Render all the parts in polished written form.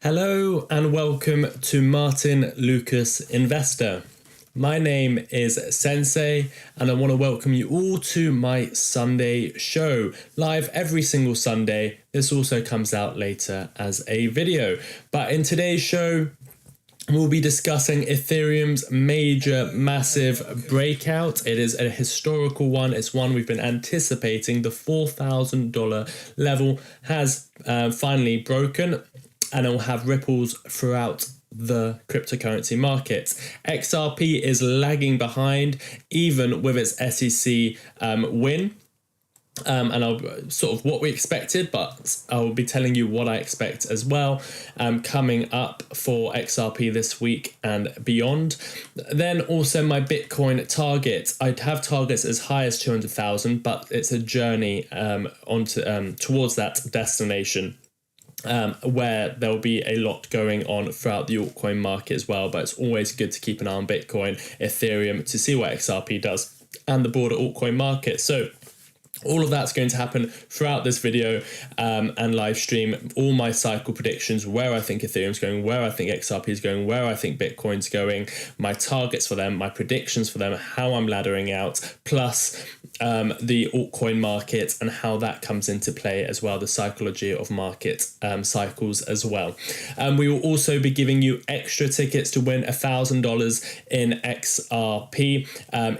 Hello and welcome to Martyn Lucas Investor. My name is Sensei and I want to welcome you all to my Sunday show, live every single Sunday. This also comes out later as a video. But in today's show, we'll be discussing Ethereum's massive breakout. It is a historical one. It's one we've been anticipating. The $4,000 level has finally broken, and it will have ripples throughout the cryptocurrency market. XRP is lagging behind, even with its SEC win. And I'll sort of what we expected, but I'll be telling you what I expect as well coming up for XRP this week and beyond. Then also my Bitcoin target. I'd have targets as high as 200,000, but it's a journey towards that destination. Where there'll be a lot going on throughout the altcoin market as well, but it's always good to keep an eye on Bitcoin, Ethereum to see what XRP does and the broader altcoin market. So all of that's going to happen throughout this video and live stream. All my cycle predictions, where I think Ethereum's going, where I think XRP is going, where I think Bitcoin's going, my targets for them, my predictions for them, how I'm laddering out, plus the altcoin market and how that comes into play as well, the psychology of market cycles as well. We will also be giving you extra tickets to win $1,000 in XRP.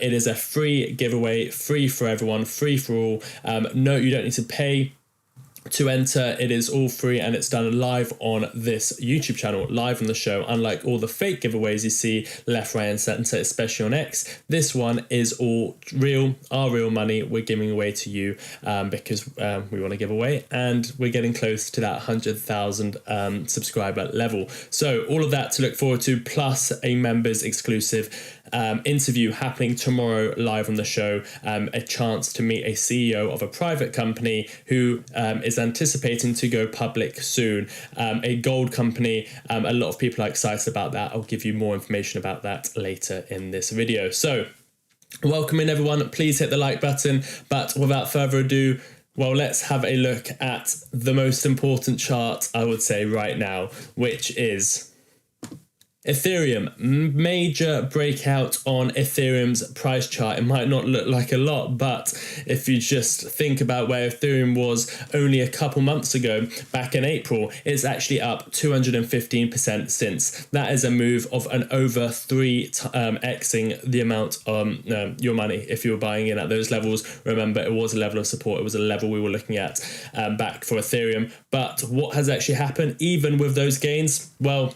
It is a free giveaway, free for everyone, free for all. No, you don't need to pay to enter. It is all free and it's done live on this YouTube channel, live on the show. Unlike all the fake giveaways you see left, right and center, especially on X, this one is all real, our real money we're giving away to you because we want to give away, and we're getting close to that 100,000 subscriber level. So all of that to look forward to, plus a members exclusive interview happening tomorrow live on the show, a chance to meet a CEO of a private company who is anticipating to go public soon, a gold company. A lot of people are excited about that. I'll give you more information about that later in this video. So welcome in everyone, please hit the like button, but without further ado, well, let's have a look at the most important chart I would say right now, which is Ethereum. Major breakout on Ethereum's price chart. It might not look like a lot, but if you just think about where Ethereum was only a couple months ago, back in April, it's actually up 215% since. That is a move of an over 3xing the amount your money if you were buying in at those levels. Remember, it was a level of support. It was a level we were looking at back for Ethereum. But what has actually happened, even with those gains? Well,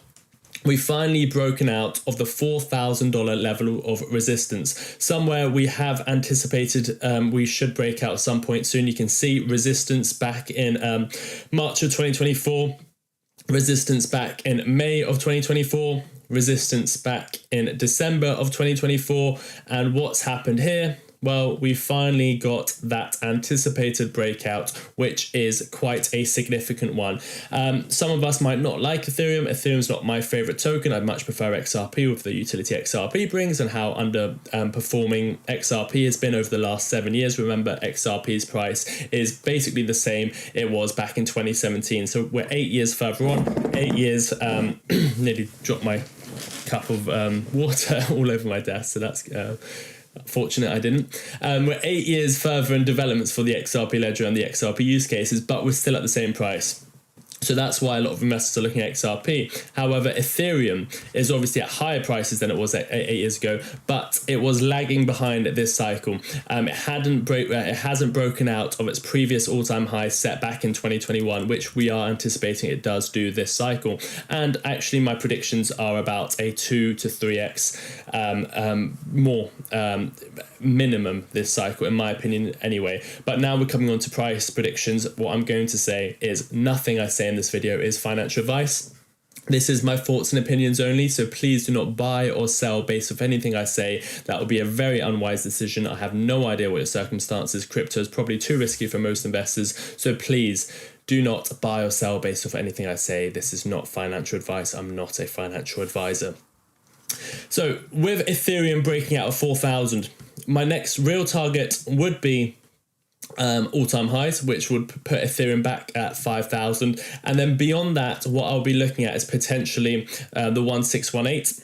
we've finally broken out of the $4,000 level of resistance. Somewhere we have anticipated we should break out at some point soon. You can see resistance back in March of 2024, resistance back in May of 2024, resistance back in December of 2024. And what's happened here? Well, we finally got that anticipated breakout, which is quite a significant one. Some of us might not like Ethereum. Ethereum's not my favorite token. I much prefer XRP with the utility XRP brings and how underperforming XRP has been over the last 7 years. Remember, XRP's price is basically the same it was back in 2017. So we're 8 years further on. 8 years, nearly dropped my cup of water all over my desk. So that's fortunate I didn't. We're 8 years further in developments for the XRP ledger and the XRP use cases, but we're still at the same price. So that's why a lot of investors are looking at XRP. However, Ethereum is obviously at higher prices than it was 8 years ago, but it was lagging behind this cycle. It hasn't broken out of its previous all-time high set back in 2021, which we are anticipating it does do this cycle. And actually, my predictions are about a 2 to 3x more minimum this cycle, in my opinion anyway. But now we're coming on to price predictions. What I'm going to say is nothing I say in this video is financial advice. This is my thoughts and opinions only, so please do not buy or sell based off anything I say. That would be a very unwise decision. I have no idea what your circumstances. Crypto is probably too risky for most investors, so please do not buy or sell based off anything I say. This is not financial advice. I'm not a financial advisor. So with Ethereum breaking out of 4,000, my next real target would be all-time highs, which would put Ethereum back at 5,000. And then beyond that, what I'll be looking at is potentially the 1618.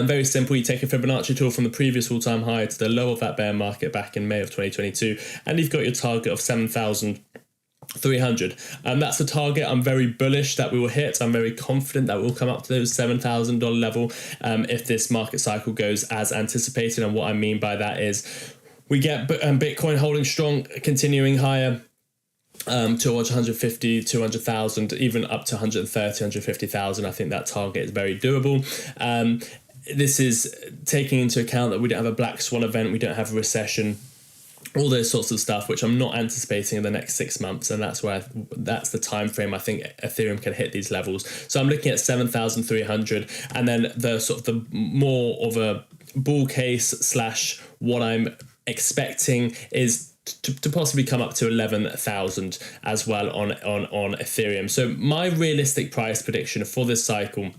Very simple. You take a Fibonacci tool from the previous all-time high to the low of that bear market back in May of 2022, and you've got your target of 7,300. That's a target I'm very bullish that we will hit. I'm very confident that we'll come up to those $7,000 level if this market cycle goes as anticipated. And what I mean by that is we get Bitcoin holding strong, continuing higher towards 150, 200,000, even up to 130, 150,000. I think that target is very doable. This is taking into account that we don't have a black swan event, we don't have a recession, all those sorts of stuff, which I'm not anticipating in the next 6 months, and that's the time frame I think Ethereum can hit these levels. So I'm looking at 7,300, and then the more of a bull case slash what I'm expecting is to possibly come up to 11,000 as well on Ethereum. So my realistic price prediction for this cycle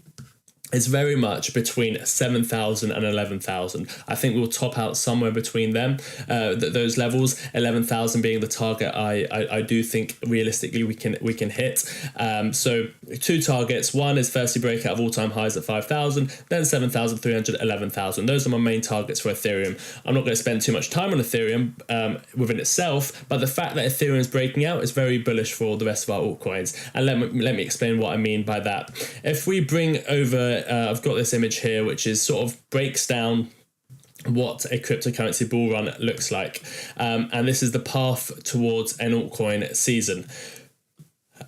is very much between 7,000 and 11,000. I think we'll top out somewhere between them, those levels. 11,000 being the target I do think realistically we can hit. So two targets. One is firstly breakout of all-time highs at 5,000, then 7,300, 11,000. Those are my main targets for Ethereum. I'm not going to spend too much time on Ethereum within itself, but the fact that Ethereum is breaking out is very bullish for the rest of our altcoins. And let me explain what I mean by that. If we bring over I've got this image here, which is sort of breaks down what a cryptocurrency bull run looks like. And this is the path towards an altcoin season.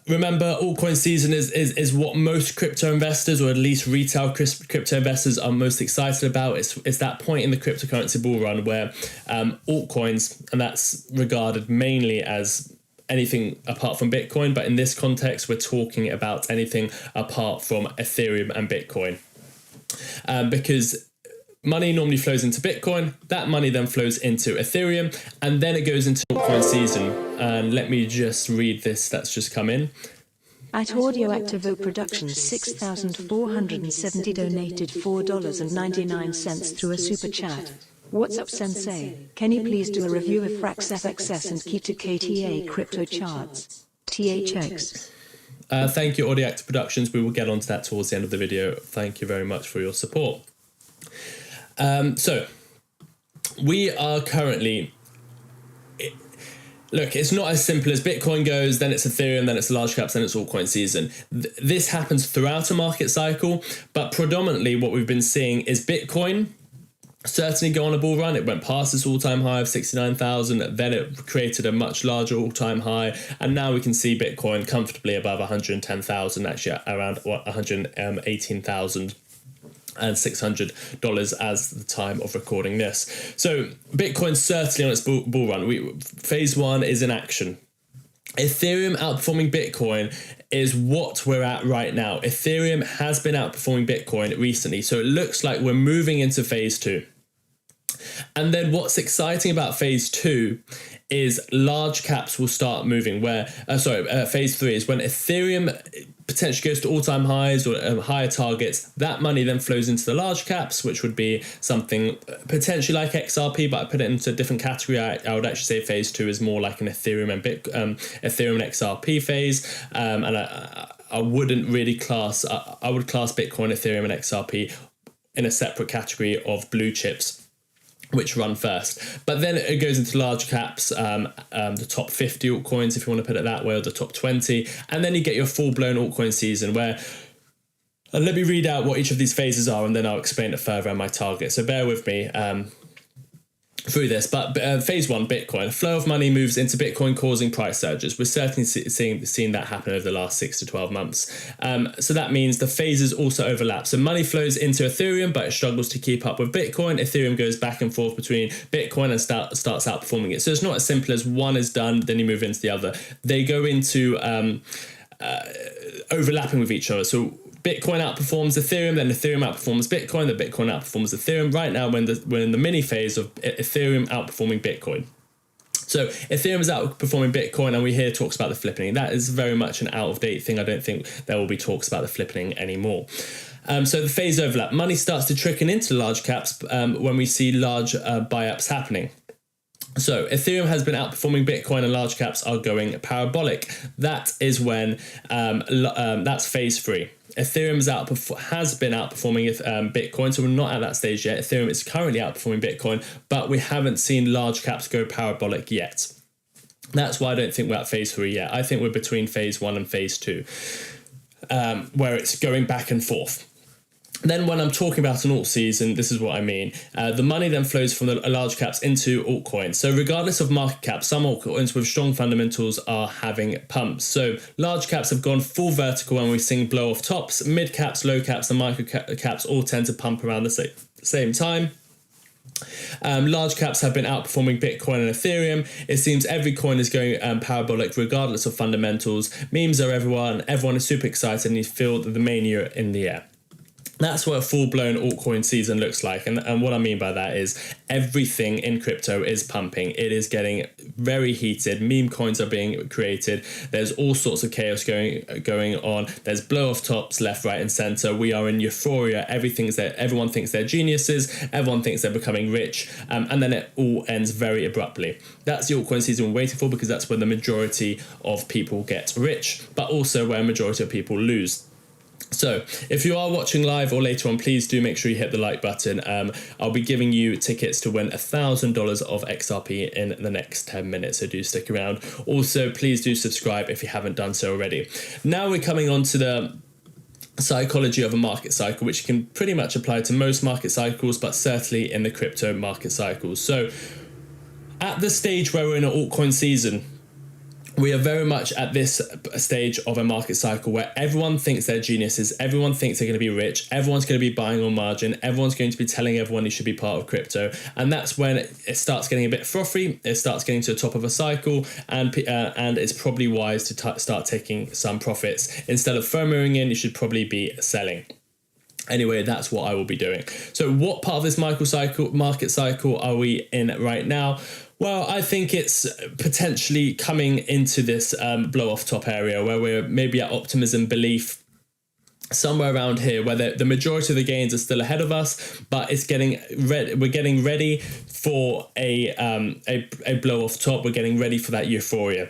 Remember, altcoin season is what most crypto investors, or at least retail crypto investors, are most excited about. It's that point in the cryptocurrency bull run where altcoins, and that's regarded mainly as anything apart from Bitcoin, but in this context, we're talking about anything apart from Ethereum and Bitcoin. Because money normally flows into Bitcoin, that money then flows into Ethereum, and then it goes into altcoin season. And let me just read this that's just come in. At Audioactivo Productions 6,470 donated $4.99 through a super chat. What's up, Sensei? Can you please do a review of Frax FXS and key to KTA crypto charts? THX. Thank you, Audioactive Productions. We will get onto that towards the end of the video. Thank you very much for your support. So we are currently... Look, it's not as simple as Bitcoin goes, then it's Ethereum, then it's large caps, then it's altcoin season. This happens throughout a market cycle, but predominantly what we've been seeing is Bitcoin certainly go on a bull run. It went past this all-time high of 69,000, then it created a much larger all-time high, and now we can see Bitcoin comfortably above 110,000, actually around $118,000. and $600 as the time of recording this. So Bitcoin's certainly on its bull run. Phase one is in action. Ethereum outperforming Bitcoin is what we're at right now. Ethereum has been outperforming Bitcoin recently, so it looks like we're moving into phase two. And then what's exciting about phase two is large caps will start moving, where phase three is when Ethereum potentially goes to all-time highs or higher targets. That money then flows into the large caps, which would be something potentially like XRP, but I put it into a different category. I would actually say phase two is more like an Ethereum and Ethereum and XRP phase, and I wouldn't really class. I would class Bitcoin, Ethereum, and XRP in a separate category of blue chips, which run first. But then it goes into large caps, the top 50 altcoins, if you want to put it that way, or the top 20. And then you get your full-blown altcoin season where... let me read out what each of these phases are, and then I'll explain it further on my target. So bear with me through this. But phase one, Bitcoin. Flow of money moves into Bitcoin, causing price surges. We're certainly seeing that happen over the last 6 to 12 months. So that means the phases also overlap. So money flows into Ethereum, but it struggles to keep up with Bitcoin. Ethereum goes back and forth between Bitcoin and starts outperforming it. So it's not as simple as one is done, then you move into the other. They go into overlapping with each other. So Bitcoin outperforms Ethereum, then Ethereum outperforms Bitcoin, then Bitcoin outperforms Ethereum. Right now, we're in the mini phase of Ethereum outperforming Bitcoin. So Ethereum is outperforming Bitcoin, and we hear talks about the flippening. That is very much an out-of-date thing. I don't think there will be talks about the flippening anymore. So the phase overlap. Money starts to trickle into large caps when we see large buy-ups happening. So Ethereum has been outperforming Bitcoin and large caps are going parabolic. That is when that's phase 3. Ethereum has been outperforming Bitcoin, so we're not at that stage yet. Ethereum is currently outperforming Bitcoin, but we haven't seen large caps go parabolic yet. That's why I don't think we're at phase 3 yet. I think we're between phase 1 and phase 2, where it's going back and forth. Then when I'm talking about an alt season, this is what I mean. The money then flows from the large caps into altcoins. So regardless of market cap, some altcoins with strong fundamentals are having pumps. So large caps have gone full vertical and we're seeing blow off tops. Mid caps, low caps and micro caps all tend to pump around the same time. Large caps have been outperforming Bitcoin and Ethereum. It seems every coin is going parabolic regardless of fundamentals. Memes are everyone is super excited and you feel the mania in the air. That's what a full-blown altcoin season looks like. And what I mean by that is everything in crypto is pumping. It is getting very heated. Meme coins are being created. There's all sorts of chaos going on. There's blow-off tops left, right, and center. We are in euphoria. Everyone thinks they're geniuses. Everyone thinks they're becoming rich. And then it all ends very abruptly. That's the altcoin season we're waiting for because that's where the majority of people get rich, but also where a majority of people lose. So if you are watching live or later on, please do make sure you hit the like button. I'll be giving you tickets to win $1,000 of XRP in the next 10 minutes, so do stick around. Also, please do subscribe if you haven't done so already. Now we're coming on to the psychology of a market cycle, which can pretty much apply to most market cycles, but certainly in the crypto market cycles. So at the stage where we're in an altcoin season, we are very much at this stage of a market cycle where everyone thinks they're geniuses, everyone thinks they're going to be rich, everyone's going to be buying on margin, everyone's going to be telling everyone you should be part of crypto. And that's when it starts getting a bit frothy, it starts getting to the top of a cycle, and it's probably wise to start taking some profits. Instead of FOMOing in, you should probably be selling. Anyway, that's what I will be doing. So what part of this market cycle are we in right now? Well, I think it's potentially coming into this blow-off top area where we're maybe at optimism belief, somewhere around here, where the majority of the gains are still ahead of us, but it's we're getting ready for a blow-off top. We're getting ready for that euphoria.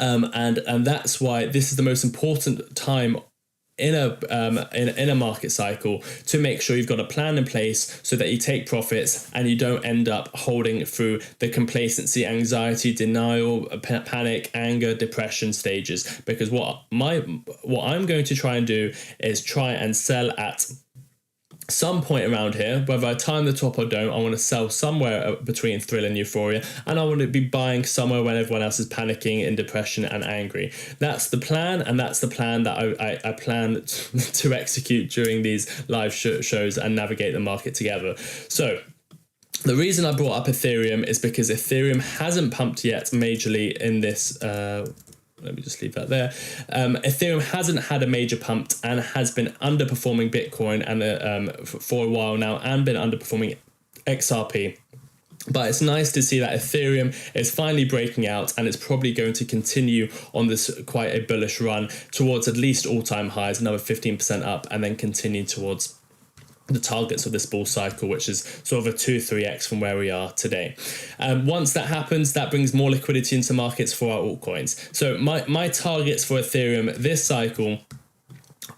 And that's why this is the most important time in a market cycle, to make sure you've got a plan in place so that you take profits and you don't end up holding through the complacency, anxiety, denial, panic, anger, depression stages. Because what I'm going to try and do is try and sell at some point around here, whether I time the top or don't. I want to sell somewhere between thrill and euphoria, and I want to be buying somewhere when everyone else is panicking, in depression and angry. That's the plan, and that's the plan that I plan to execute during these live shows and navigate the market together. So the reason I brought up Ethereum is because Ethereum hasn't pumped yet majorly in this let me just leave that there. Ethereum hasn't had a major pump and has been underperforming Bitcoin and for a while now, and been underperforming XRP. But it's nice to see that Ethereum is finally breaking out, and it's probably going to continue on this quite a bullish run towards at least all-time highs, another 15% up, and then continue towards the targets of this bull cycle, which is sort of a 2-3x from where we are today. Once that happens, that brings more liquidity into markets for our altcoins. So my targets for Ethereum this cycle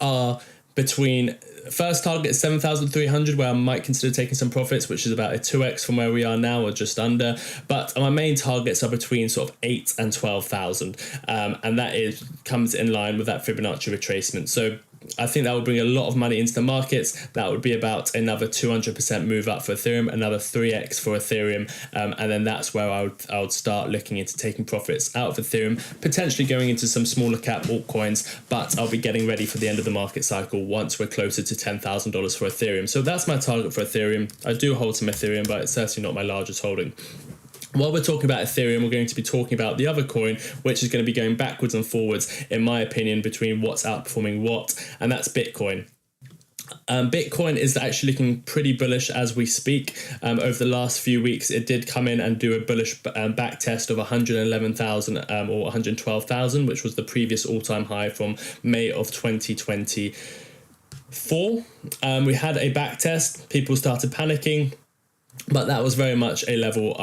are between first target is 7,300, where I might consider taking some profits, which is about a 2x from where we are now, or just under. But my main targets are between sort of 8 and 12,000, and that comes in line with that Fibonacci retracement. So I think that would bring a lot of money into the markets. That would be about another 200% move up for Ethereum, another 3x for Ethereum, and then that's where I would start looking into taking profits out of Ethereum, potentially going into some smaller cap altcoins, but I'll be getting ready for the end of the market cycle once we're closer to $10,000 for Ethereum. So that's my target for Ethereum. I do hold some Ethereum, but it's certainly not my largest holding. While we're talking about Ethereum, we're going to be talking about the other coin, which is going to be going backwards and forwards, in my opinion, between what's outperforming what, and that's Bitcoin. Bitcoin is actually looking pretty bullish as we speak. Over the last few weeks, it did come in and do a bullish back test of 111,000 or 112,000, which was the previous all-time high from May of 2024. We had a back test. People started panicking. But that was very much a level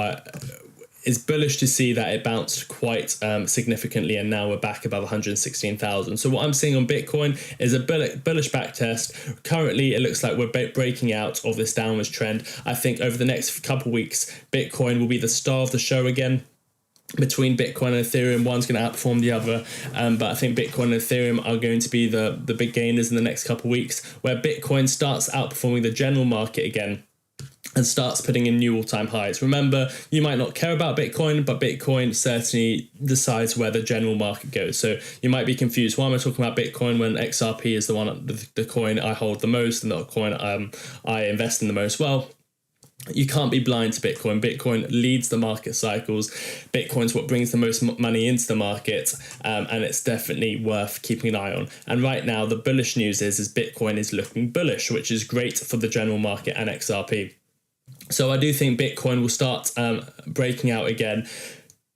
it's bullish to see that it bounced quite significantly, and now we're back above 116,000. So what I'm seeing on Bitcoin is a bullish back test. Currently, it looks like we're breaking out of this downwards trend. I think over the next couple weeks, Bitcoin will be the star of the show again. Between Bitcoin and Ethereum, one's going to outperform the other, but I think Bitcoin and Ethereum are going to be the big gainers in the next couple of weeks, where Bitcoin starts outperforming the general market again and starts putting in new all-time highs. Remember, you might not care about Bitcoin, but Bitcoin certainly decides where the general market goes. So you might be confused. Why am I talking about Bitcoin when XRP is the coin I hold the most and the coin I invest in the most? Well, you can't be blind to Bitcoin. Bitcoin leads the market cycles. Bitcoin's what brings the most money into the market, and it's definitely worth keeping an eye on. And right now, the bullish news is Bitcoin is looking bullish, which is great for the general market and XRP. So I do think Bitcoin will start breaking out again,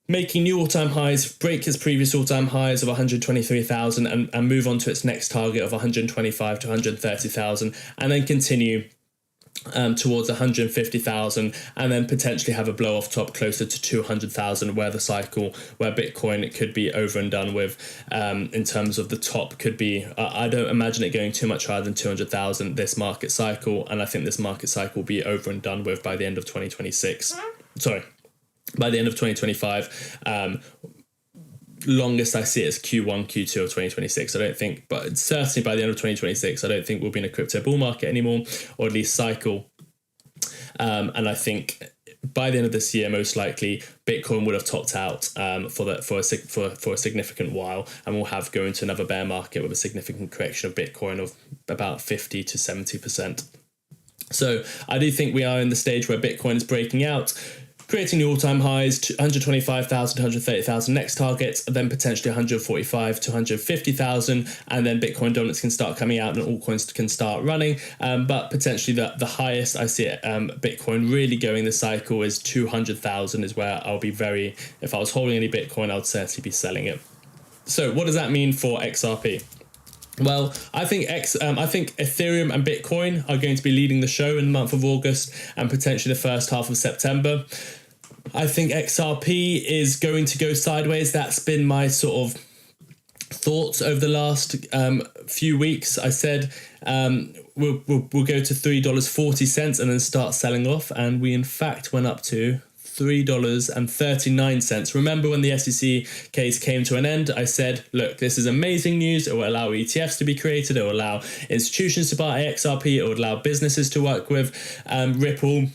making new all-time highs, break its previous all-time highs of 123,000 and move on to its next target of 125 to 130,000, and then continue towards 150,000, and then potentially have a blow off top closer to 200,000, where Bitcoin could be over and done with. In terms of the top, could be I don't imagine it going too much higher than 200,000 this market cycle, and I think this market cycle will be over and done with by the end of 2026. By the end of 2025. Longest I see it is Q1, Q2 of 2026. I don't think, but certainly by the end of 2026, I don't think we'll be in a crypto bull market anymore, or at least cycle. And I think by the end of this year, most likely, Bitcoin would have topped out for a significant while, and we'll have go into another bear market with a significant correction of Bitcoin of about 50 to 70%. So I do think we are in the stage where Bitcoin is breaking out, creating new all-time highs, 125,000 to 130,000 next targets, then potentially 145 to 150,000, and then Bitcoin dominance can start coming out and altcoins can start running. But potentially the highest I see it, Bitcoin really going this cycle is 200,000 is where I'll be if I was holding any Bitcoin, I would certainly be selling it. So what does that mean for XRP? Well, I think Ethereum and Bitcoin are going to be leading the show in the month of August and potentially the first half of September. I think XRP is going to go sideways. That's been my sort of thoughts over the last few weeks. I said we'll go to $3.40 and then start selling off, and we in fact went up to $3.39. Remember when the SEC case came to an end, I said, look, this is amazing news. It will allow ETFs to be created. It will allow institutions to buy XRP. It will allow businesses to work with Ripple.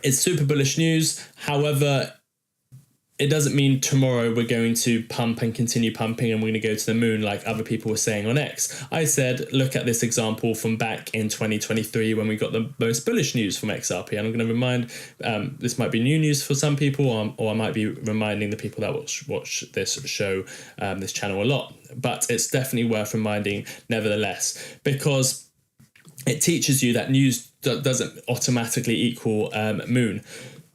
It's super bullish news. However, it doesn't mean tomorrow we're going to pump and continue pumping and we're going to go to the moon like other people were saying on X. I said, look at this example from back in 2023 when we got the most bullish news from XRP. And I'm going to remind, this might be new news for some people, or I might be reminding the people that watch this show, this channel a lot. But it's definitely worth reminding nevertheless, because it teaches you that news doesn't automatically equal moon.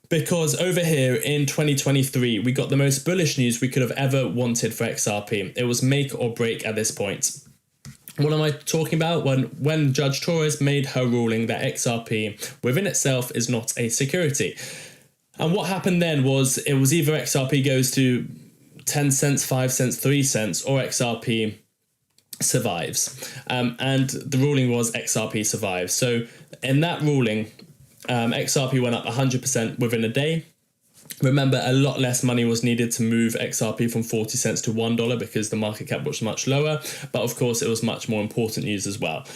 Because over here in 2023, we got the most bullish news we could have ever wanted for XRP. It was make or break at this point. What am I talking about? When Judge Torres made her ruling that XRP within itself is not a security. And what happened then was it was either XRP goes to 10 cents, 5 cents, 3 cents, or XRP survives. And the ruling was XRP survives. So in that ruling, XRP went up 100% within a day. Remember, a lot less money was needed to move XRP from 40 cents to $1 because the market cap was much lower. But of course, it was much more important news as well.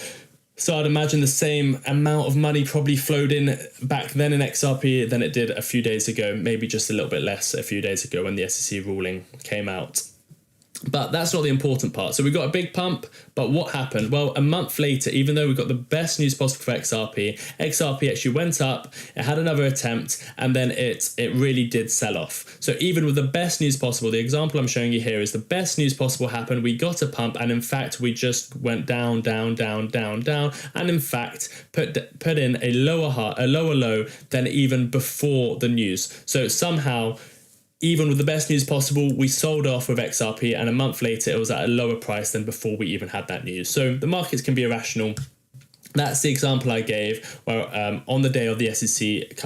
So I'd imagine the same amount of money probably flowed in back then in XRP than it did a few days ago, maybe just a little bit less a few days ago when the SEC ruling came out. But that's not the important part. So we got a big pump, but what happened? Well, a month later, even though we got the best news possible for XRP actually went up, it had another attempt, and then it really did sell off. So even with the best news possible, the example I'm showing you here is the best news possible happened, we got a pump, and in fact, we just went down, down, down, down, down, and in fact, put in a lower low than even before the news. So somehow, even with the best news possible, we sold off with XRP, and a month later, it was at a lower price than before we even had that news. So the markets can be irrational. That's the example I gave where on the day of the SEC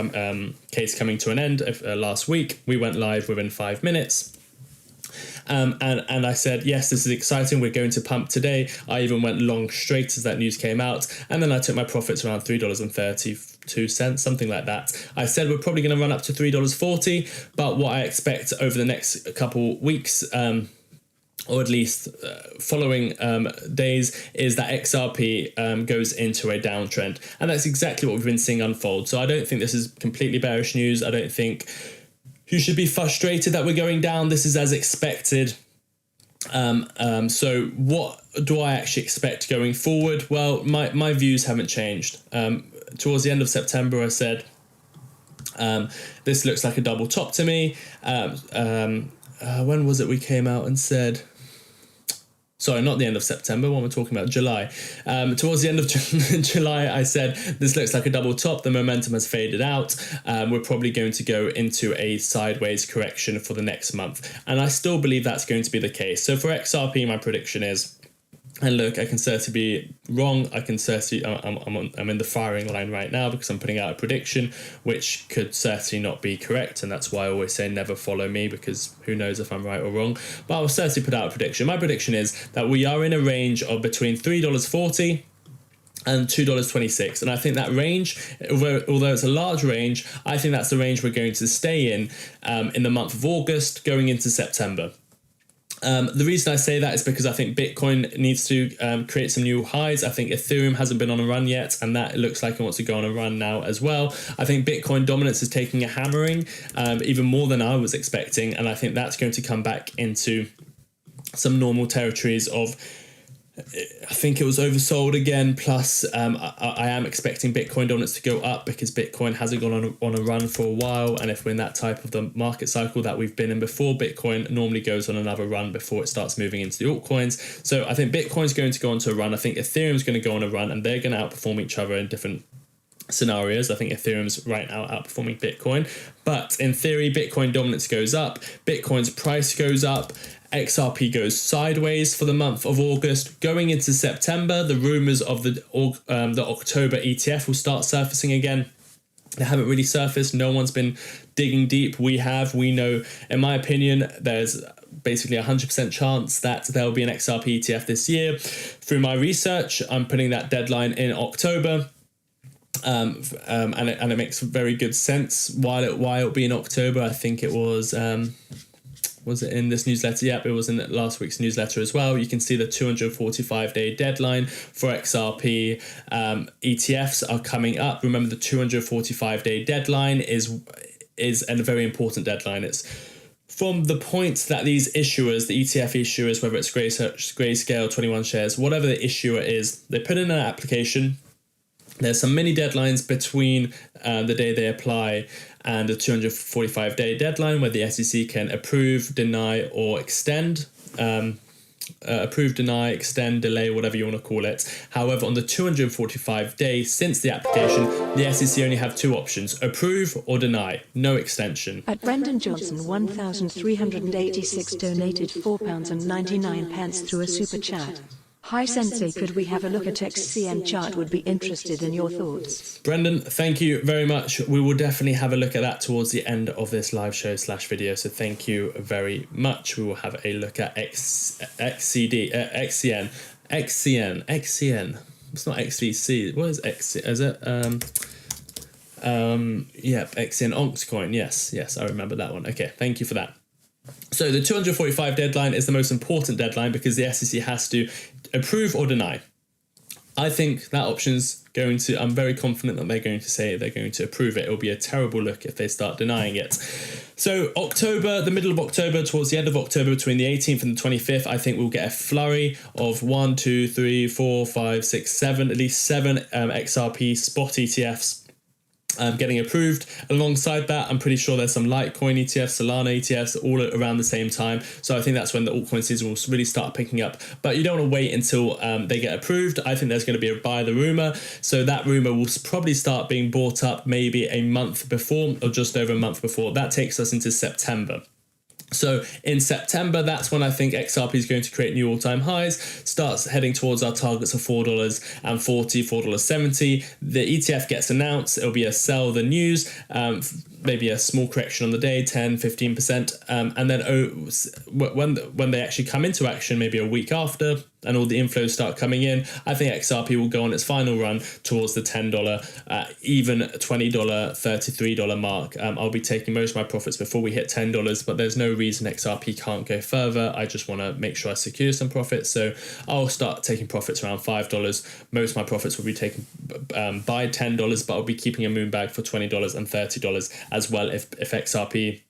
case coming to an end last week, we went live within 5 minutes. And I said, yes, this is exciting. We're going to pump today. I even went long straight as that news came out. And then I took my profits around $3.32, something like that. I said we're probably going to run up to $3.40. But what I expect over the next couple weeks, or at least following days, is that XRP goes into a downtrend. And that's exactly what we've been seeing unfold. So I don't think this is completely bearish news. I don't think you should be frustrated that we're going down. This is as expected. So what do I actually expect going forward? Well, my views haven't changed. Towards the end of September, I said, this looks like a double top to me. When was it we came out and said... Sorry, not the end of September, when we're talking about July. Towards the end of July, I said, this looks like a double top. The momentum has faded out. We're probably going to go into a sideways correction for the next month. And I still believe that's going to be the case. So for XRP, my prediction is, and look, I can certainly be wrong. I can certainly, I'm in the firing line right now because I'm putting out a prediction, which could certainly not be correct. And that's why I always say never follow me, because who knows if I'm right or wrong. But I'll certainly put out a prediction. My prediction is that we are in a range of between $3.40 and $2.26. And I think that range, although it's a large range, I think that's the range we're going to stay in the month of August going into September. The reason I say that is because I think Bitcoin needs to create some new highs. I think Ethereum hasn't been on a run yet, and that looks like it wants to go on a run now as well. I think Bitcoin dominance is taking a hammering, even more than I was expecting, and I think that's going to come back into some normal territories of... I think it was oversold again. Plus, I am expecting Bitcoin dominance to go up because Bitcoin hasn't gone on a run for a while. And if we're in that type of the market cycle that we've been in before, Bitcoin normally goes on another run before it starts moving into the altcoins. So I think Bitcoin's going to go onto a run. I think Ethereum's going to go on a run, and they're going to outperform each other in different scenarios. I think Ethereum's right now outperforming Bitcoin. But in theory, Bitcoin dominance goes up, Bitcoin's price goes up, XRP goes sideways for the month of August. Going into September, the rumors of the October ETF will start surfacing again. They haven't really surfaced. No one's been digging deep. We know, in my opinion, there's basically 100% chance that there'll be an XRP ETF this year. Through my research, I'm putting that deadline in October. And it makes very good sense why it'll be in October. I think it was it in this newsletter? Yep, it was in last week's newsletter as well. You can see the 245-day deadline for XRP ETFs are coming up. Remember, the 245-day deadline is a very important deadline. It's from the point that these issuers, the ETF issuers, whether it's Grayscale, 21 Shares, whatever the issuer is, they put in an application. There's some mini deadlines between the day they apply and the 245-day deadline where the SEC can approve, deny, or extend. Approve, deny, extend, delay, whatever you want to call it. However, on the 245 days since the application, the SEC only have two options: approve or deny, no extension. At Brendan Johnson 1386 donated £4.99 through a super chat. Hi Sensei, could we have a look at XCN chart? Would be interested in your thoughts. Brendan, thank you very much. We will definitely have a look at that towards the end of this live show / video. So thank you very much. We will have a look at XCN. It's not XVC. What is XCN? Is it? XCN altcoin. Yes, I remember that one. Okay, thank you for that. So the 245 deadline is the most important deadline because the SEC has to approve or deny. I think that option's going to, I'm very confident that they're going to say they're going to approve it. It'll be a terrible look if they start denying it. So October, the middle of October, towards the end of October, between the 18th and the 25th, I think we'll get a flurry of 1, 2, 3, 4, 5, 6, 7, at least 7 XRP spot ETFs getting approved. Alongside that, I'm pretty sure there's some Litecoin ETFs, Solana ETFs, all around the same time. So I think that's when the altcoin season will really start picking up. But you don't want to wait until they get approved. I think there's going to be a buy the rumor. So that rumor will probably start being bought up maybe a month before, or just over a month before. That takes us into September. So in September, that's when I think XRP is going to create new all-time highs, starts heading towards our targets of $4.40, $4.70. The ETF gets announced. It'll be a sell the news, maybe a small correction on the day, 10, 15%. And then when they actually come into action, maybe a week after, and all the inflows start coming in, I think XRP will go on its final run towards the $10, even $20, $33 mark. I'll be taking most of my profits before we hit $10, but there's no reason XRP can't go further. I just want to make sure I secure some profits. So I'll start taking profits around $5. Most of my profits will be taken by $10, but I'll be keeping a moon bag for $20 and $30 as well if XRP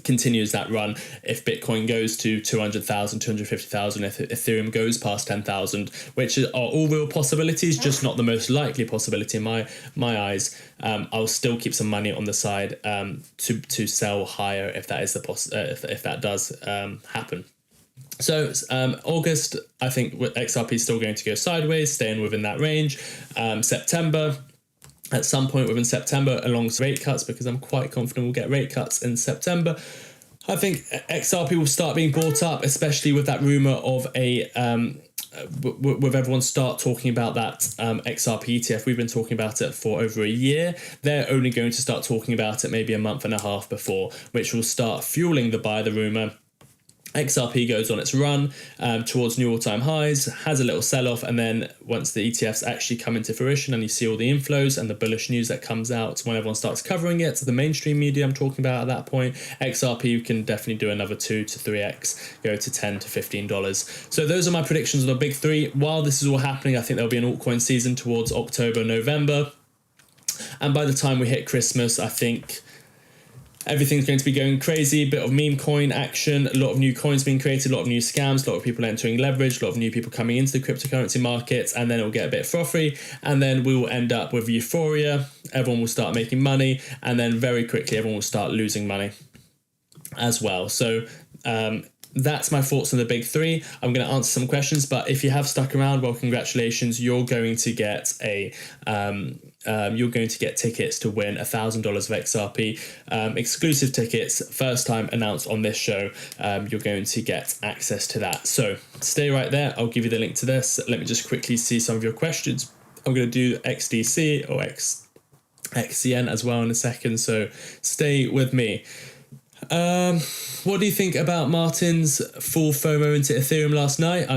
continues that run. If Bitcoin goes to 200,000, 250,000, if Ethereum goes past 10,000, which are all real possibilities, just not the most likely possibility in my eyes, I'll still keep some money on the side to sell higher if that is if that does happen. So August, I think XRP is still going to go sideways, staying within that range. September, at some point within September, alongside rate cuts, because I'm quite confident we'll get rate cuts in September, I think XRP will start being brought up, especially with that rumor of with everyone start talking about that XRP ETF. We've been talking about it for over a year. They're only going to start talking about it maybe a month and a half before, which will start fueling the rumor. XRP goes on its run towards new all-time highs, has a little sell-off, and then once the ETFs actually come into fruition and you see all the inflows and the bullish news that comes out when everyone starts covering it, the mainstream media I'm talking about at that point, XRP can definitely do another 2 to 3x, go to $10 to $15. So those are my predictions on the big three. While this is all happening, I think there'll be an altcoin season towards October, November. And by the time we hit Christmas, I think everything's going to be going crazy, a bit of meme coin action, a lot of new coins being created, a lot of new scams, a lot of people entering leverage, a lot of new people coming into the cryptocurrency markets, and then it'll get a bit frothy, and then we will end up with euphoria, everyone will start making money, and then very quickly everyone will start losing money as well. So that's my thoughts on the big three. I'm going to answer some questions, but if you have stuck around, well, congratulations. You're going to get tickets to win $1,000 of XRP, exclusive tickets, first time announced on this show. You're going to get access to that. So stay right there. I'll give you the link to this. Let me just quickly see some of your questions. I'm going to do XDC or XCN as well in a second. So stay with me. What do you think about Martyn's full FOMO into Ethereum last night? I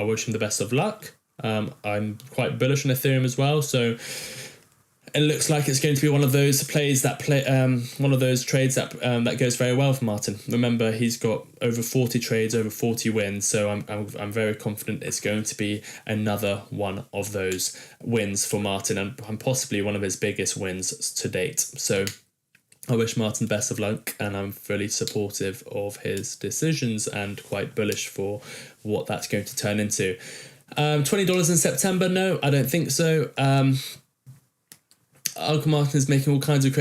wish him the best of luck. I'm quite bullish on Ethereum as well, so it looks like it's going to be one of those trades that goes very well for Martyn. Remember, he's got over 40 trades, over 40 wins, so I'm very confident it's going to be another one of those wins for Martyn, and possibly one of his biggest wins to date. So I wish Martyn the best of luck, and I'm fully supportive of his decisions and quite bullish for what that's going to turn into. $20 in September? No, I don't think so. Uncle Martyn is making all kinds of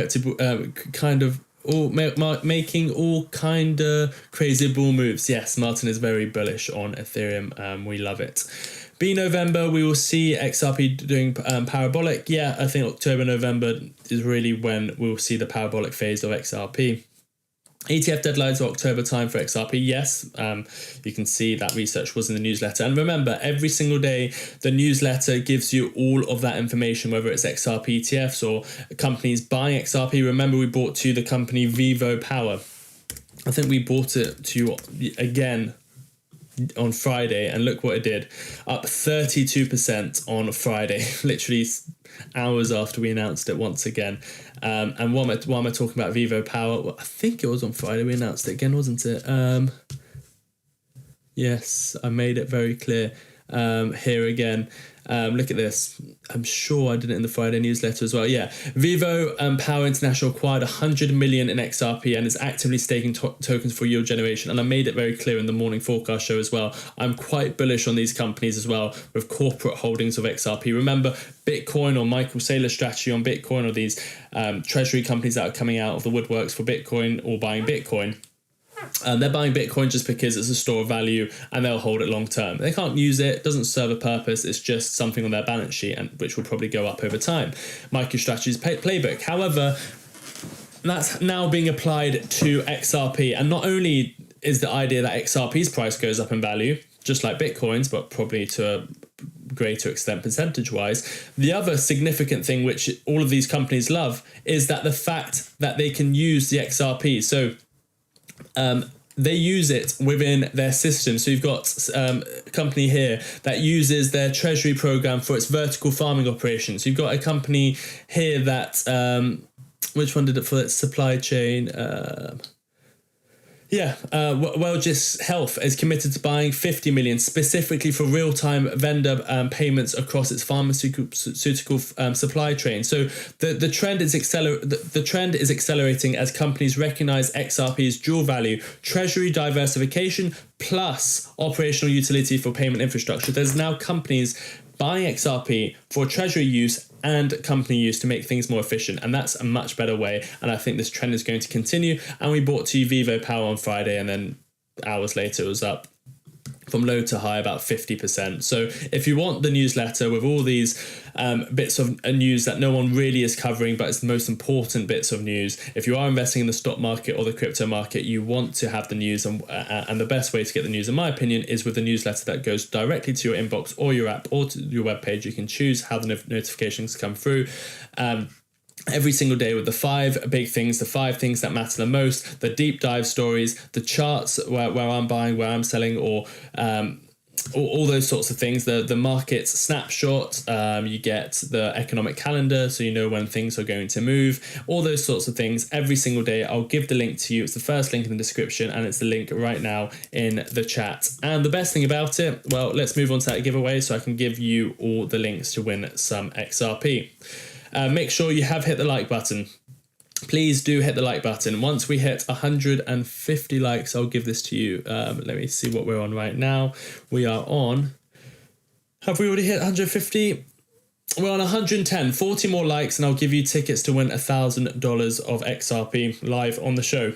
making all kind of crazy bull moves. Yes, Martyn is very bullish on Ethereum. We love it. November, we will see XRP doing parabolic. Yeah, I think October, November is really when we'll see the parabolic phase of XRP. ETF deadlines are October time for XRP. Yes, you can see that research was in the newsletter. And remember, every single day, the newsletter gives you all of that information, whether it's XRP ETFs or companies buying XRP. Remember, we bought to the company Vivo Power. I think we bought it to you again on Friday, and look what it did. Up 32% on Friday, literally hours after we announced it once again. And why am I talking about Vivo Power? Well, I think it was on Friday we announced it again, wasn't it? Yes, I made it very clear here again. Look at this. I'm sure I did it in the Friday newsletter as well. Yeah, Vivo Power International acquired 100 million in XRP and is actively staking tokens for yield generation. And I made it very clear in the morning forecast show as well. I'm quite bullish on these companies as well, with corporate holdings of XRP. Remember, Bitcoin or Michael Saylor's strategy on Bitcoin, or these treasury companies that are coming out of the woodworks for Bitcoin or buying Bitcoin. They're buying Bitcoin just because it's a store of value and they'll hold it long term. They can't use it, doesn't serve a purpose, it's just something on their balance sheet, and which will probably go up over time. MicroStrategy's playbook. However, that's now being applied to XRP. And not only is the idea that XRP's price goes up in value, just like Bitcoin's, but probably to a greater extent percentage-wise, the other significant thing which all of these companies love is that the fact that they can use the XRP. So they use it within their system. So you've got a company here that uses their treasury program for its vertical farming operations. You've got a company here that, which one did it for its supply chain? Wellgis Health is committed to buying 50 million specifically for real-time vendor payments across its pharmaceutical supply chain. So the trend is accelerating as companies recognize XRP's dual value, treasury diversification plus operational utility for payment infrastructure. There's now companies buying XRP for treasury use and company use to make things more efficient, and that's a much better way, and I think this trend is going to continue. And we bought 2 Vivo Power on Friday, and then hours later it was up from low to high about 50%. So if you want the newsletter with all these bits of news that no one really is covering, but it's the most important bits of news, if you are investing in the stock market or the crypto market, you want to have the news, and the best way to get the news, in my opinion, is with the newsletter that goes directly to your inbox or your app or to your webpage. You can choose how the notifications come through. Every single day with the 5 big things, the 5 things that matter the most, the deep dive stories, the charts where I'm buying, where I'm selling, or all those sorts of things, the market snapshot, you get the economic calendar so you know when things are going to move, all those sorts of things every single day. I'll give the link to you. It's the first link in the description, and it's the link right now in the chat. And the best thing about it, well, let's move on to that giveaway so I can give you all the links to win some XRP. Make sure you have hit the like button. Please do hit the like button. Once we hit 150 likes, I'll give this to you. Let me see what we're on right now. We are on... Have we already hit 150? We're on 110. 40 more likes and I'll give you tickets to win $1,000 of XRP live on the show.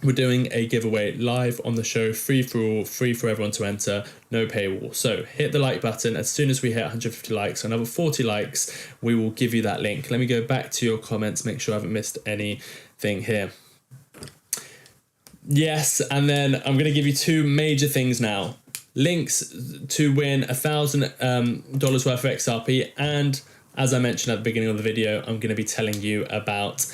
We're doing a giveaway live on the show, free for all, free for everyone to enter, no paywall. So hit the like button. As soon as we hit 150 likes, another 40 likes, we will give you that link. Let me go back to your comments, make sure I haven't missed anything here. Yes, and then I'm going to give you 2 major things now. Links to win $1,000 worth of XRP, and as I mentioned at the beginning of the video, I'm going to be telling you about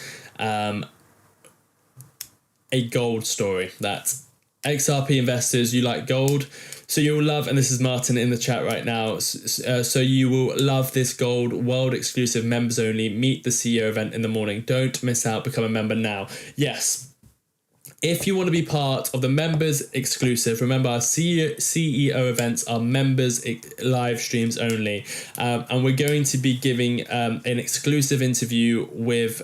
a gold story that XRP investors, you like gold, so you'll love, and this is Martyn in the chat right now, so you will love this gold world exclusive members only meet the CEO event in the morning. Don't miss out, become a member now. Yes, if you want to be part of the members exclusive, remember our CEO events are members live streams only, and we're going to be giving an exclusive interview with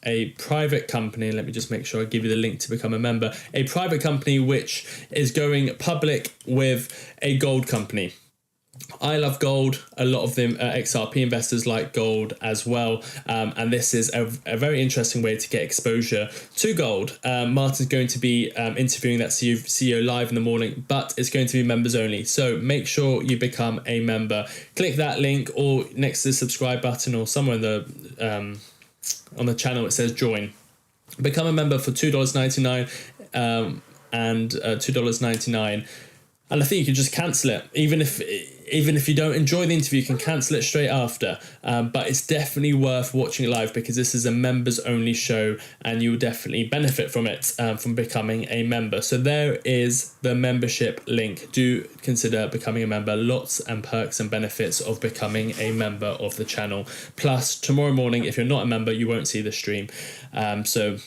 a private company. Let me just make sure I give you the link to become a member. A private company which is going public with a gold company. I love gold. A lot of them XRP investors like gold as well. And this is a very interesting way to get exposure to gold. Martyn's going to be interviewing that CEO live in the morning, but it's going to be members only. So make sure you become a member. Click that link or next to the subscribe button or somewhere in the on the channel it says join. Become a member for $2.99 and $2.99, and I think you can just cancel it even if you don't enjoy the interview. You can cancel it straight after, but it's definitely worth watching it live because this is a members only show and you will definitely benefit from it, from becoming a member. So there is the membership link. Do consider becoming a member. Lots and perks and benefits of becoming a member of the channel. Plus tomorrow morning, if you're not a member, you won't see the stream. So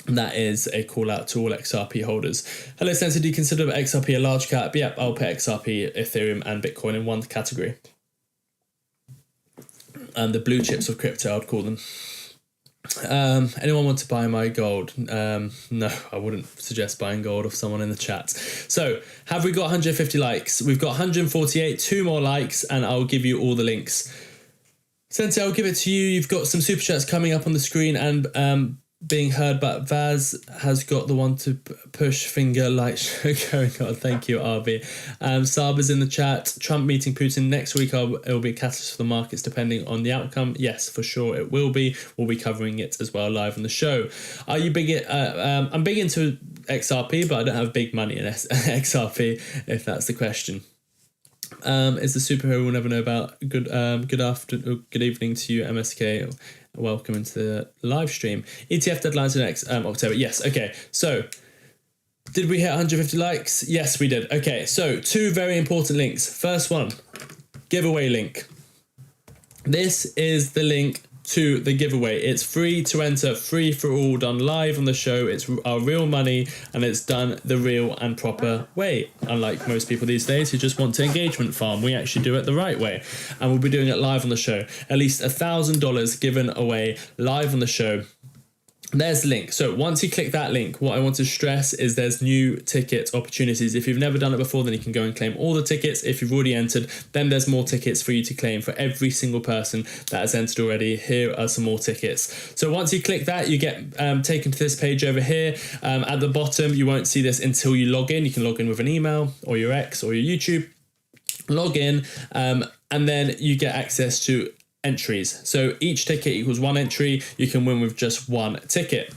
that is a call out to all XRP holders. Hello Sensei, do you consider XRP a large cap? Yep, I'll put XRP, Ethereum and Bitcoin in one category. And the blue chips of crypto, I'd call them. Anyone want to buy my gold? No, I wouldn't suggest buying gold of someone in the chat. So have we got 150 likes? We've got 148, 2 more likes and I'll give you all the links. Sensei, I'll give it to you. You've got some super chats coming up on the screen, and being heard, but Vaz has got the one to push finger like going on. Thank you, RB. Saba's in the chat. Trump meeting Putin next week. It will be a catalyst for the markets depending on the outcome. Yes, for sure it will be. We'll be covering it as well live on the show. Are you big? I'm big into XRP, but I don't have big money in XRP, if that's the question. Is the superhero we'll never know about. Good afternoon, good evening to you, MSK. Welcome into the live stream. ETF deadlines are next October. Yes. Okay. So, did we hit 150 likes? Yes, we did. Okay. So, 2 very important links. First one, giveaway link. This is the link to the giveaway. It's free to enter, free for all, done live on the show. It's our real money and it's done the real and proper way. Unlike most people these days who just want to engagement farm, we actually do it the right way. And we'll be doing it live on the show. At least $1,000 given away live on the show. There's the link. So once you click that link, what I want to stress is there's new ticket opportunities. If you've never done it before, then you can go and claim all the tickets. If you've already entered, then there's more tickets for you to claim for every single person that has entered already. Here are some more tickets. So once you click that, you get taken to this page over here. At the bottom, you won't see this until you log in. You can log in with an email or your X or your YouTube. Log in, and then you get access to entries. So each ticket equals 1 entry. You can win with just 1 ticket.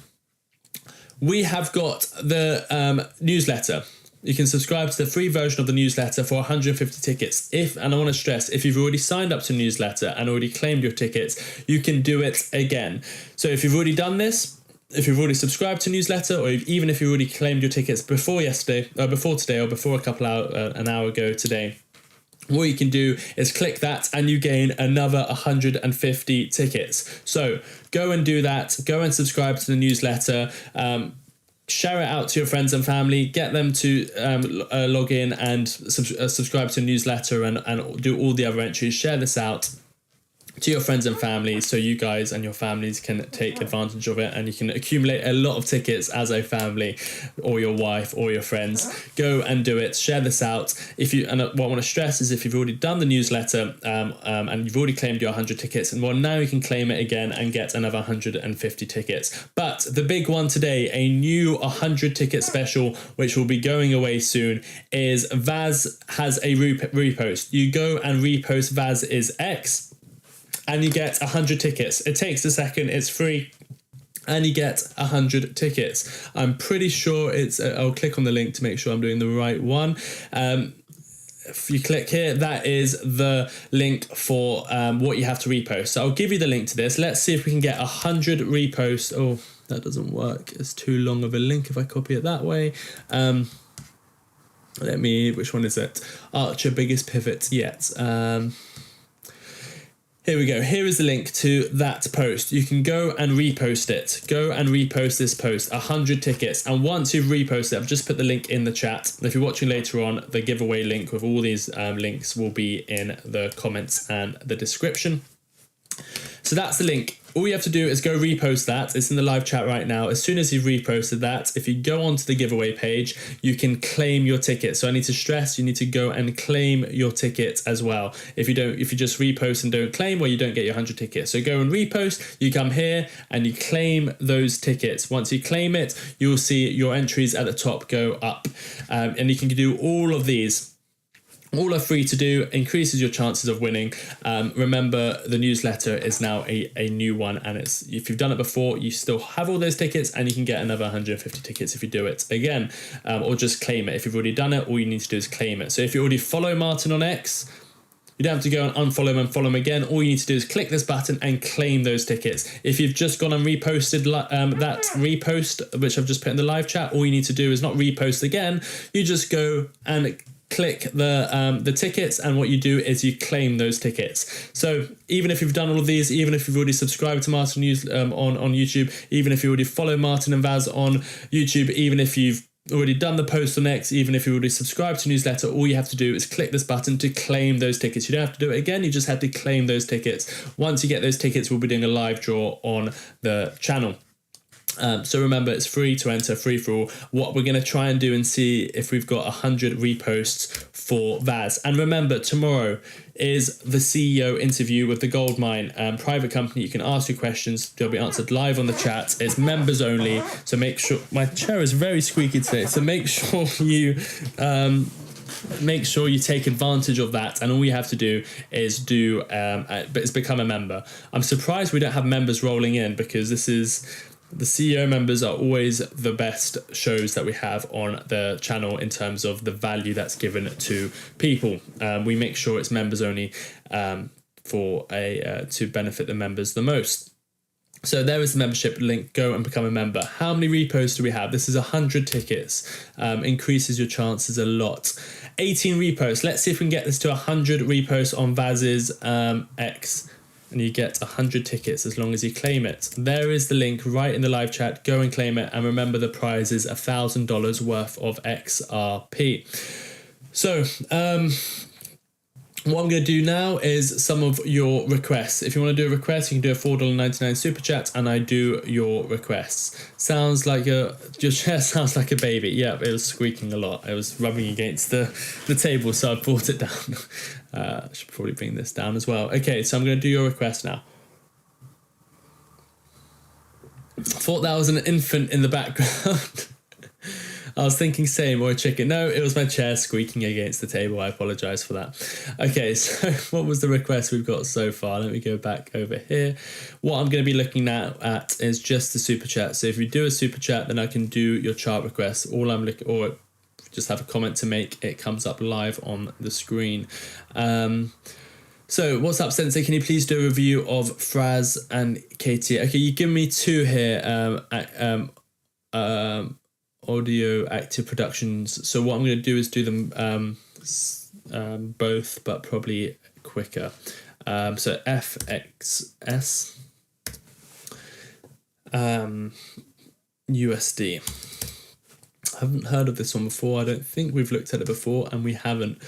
We have got the newsletter. You can subscribe to the free version of the newsletter for 150 tickets. And I want to stress, if you've already signed up to the newsletter and already claimed your tickets, you can do it again. So if you've already done this, if you've already subscribed to newsletter, or even if you already claimed your tickets before yesterday, or before today, or before an hour ago today, what you can do is click that and you gain another 150 tickets. So go and do that. Go and subscribe to the newsletter. Share it out to your friends and family. Get them to log in and subscribe to the newsletter and do all the other entries. Share this out to your friends and family so you guys and your families can take advantage of it and you can accumulate a lot of tickets as a family, or your wife or your friends. Go and do it. Share this out. What I want to stress is if you've already done the newsletter and you've already claimed your 100 tickets, and well, now you can claim it again and get another 150 tickets. But the big one today, a new 100 ticket special which will be going away soon, is Vaz has a repost. You go and repost Vaz is X and you get 100 tickets. It takes a second, it's free, and you get 100 tickets. I'm pretty sure I'll click on the link to make sure I'm doing the right one. If you click here, that is the link for what you have to repost. So I'll give you the link to this. Let's see if we can get 100 reposts. Oh, that doesn't work. It's too long of a link if I copy it that way. Which one is it? Archer, biggest pivot yet. Here we go. Here is the link to that post. You can go and repost it. Go and repost this post, 100 tickets. And once you've reposted it, I've just put the link in the chat. If you're watching later on, the giveaway link with all these links will be in the comments and the description. So that's the link. All you have to do is go repost that. It's in the live chat right now. As soon as you've reposted that, if you go onto the giveaway page, you can claim your ticket. So I need to stress, you need to go and claim your ticket as well. If you just repost and don't claim, well, you don't get your 100 tickets. So go and repost, you come here and you claim those tickets. Once you claim it, you'll see your entries at the top go up. And you can do all of these. All are free to do, increases your chances of winning. Remember, the newsletter is now a new one, and if you've done it before, you still have all those tickets, and you can get another 150 tickets if you do it again, or just claim it. If you've already done it, all you need to do is claim it. So if you already follow Martyn on X, you don't have to go and unfollow him and follow him again. All you need to do is click this button and claim those tickets. If you've just gone and reposted that repost, which I've just put in the live chat, all you need to do is not repost again. You just go and click the tickets, and what you do is you claim those tickets. So even if you've done all of these, even if you've already subscribed to Martyn News on YouTube, even if you already follow Martyn and Vaz on YouTube, even if you've already done the post on X, even if you already subscribed to newsletter, all you have to do is click this button to claim those tickets. You don't have to do it again, you just have to claim those tickets. Once you get those tickets, we'll be doing a live draw on the channel. So remember, it's free to enter, free for all. What we're going to try and do and see if we've got 100 reposts for Vaz. And remember, tomorrow is the CEO interview with the Goldmine private company. You can ask your questions. They'll be answered live on the chat. It's members only. So make sure, my chair is very squeaky today. So make sure you take advantage of that, and all you have to do is become a member. I'm surprised we don't have members rolling in, because the CEO members are always the best shows that we have on the channel in terms of the value that's given to people. We make sure it's members only to benefit the members the most. So there is the membership link. Go and become a member. How many reposts do we have? This is 100 tickets. Increases your chances a lot. 18 reposts. Let's see if we can get this to 100 reposts on Vaz's X. And you get 100 tickets as long as you claim it. There is the link right in the live chat. Go and claim it. And remember, the prize is $1,000 worth of XRP. So, what I'm going to do now is some of your requests. If you want to do a request, you can do a $4.99 super chat, and I do your requests. Your chair sounds like a baby. Yeah, it was squeaking a lot. It was rubbing against the table, so I brought it down. I should probably bring this down as well. Okay, so I'm going to do your request now. Thought that was an infant in the background. I was thinking same, or a chicken. No, it was my chair squeaking against the table. I apologise for that. Okay, so what was the request we've got so far? Let me go back over here. What I'm going to be looking at is just the super chat. So if you do a super chat, then I can do your chart request. Or just have a comment to make, it comes up live on the screen. So what's up, Sensei? Can you please do a review of Fraz and Katie? Okay, you give me two here. Audio Active Productions. So what I'm going to do is do them both, but probably quicker. So FXS USD. I haven't heard of this one before. I don't think we've looked at it before, and we haven't.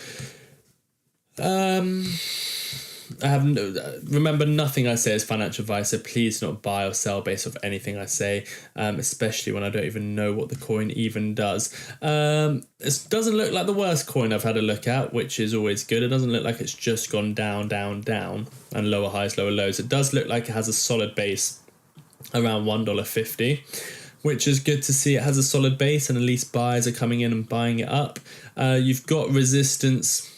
Remember, nothing I say is financial advice, so please do not buy or sell based off anything I say, especially when I don't even know what the coin even does. It doesn't look like the worst coin I've had a look at, which is always good. It doesn't look like it's just gone down, down, down, and lower highs, lower lows. It does look like it has a solid base around $1.50, which is good to see. It has a solid base, and at least buyers are coming in and buying it up. You've got resistance.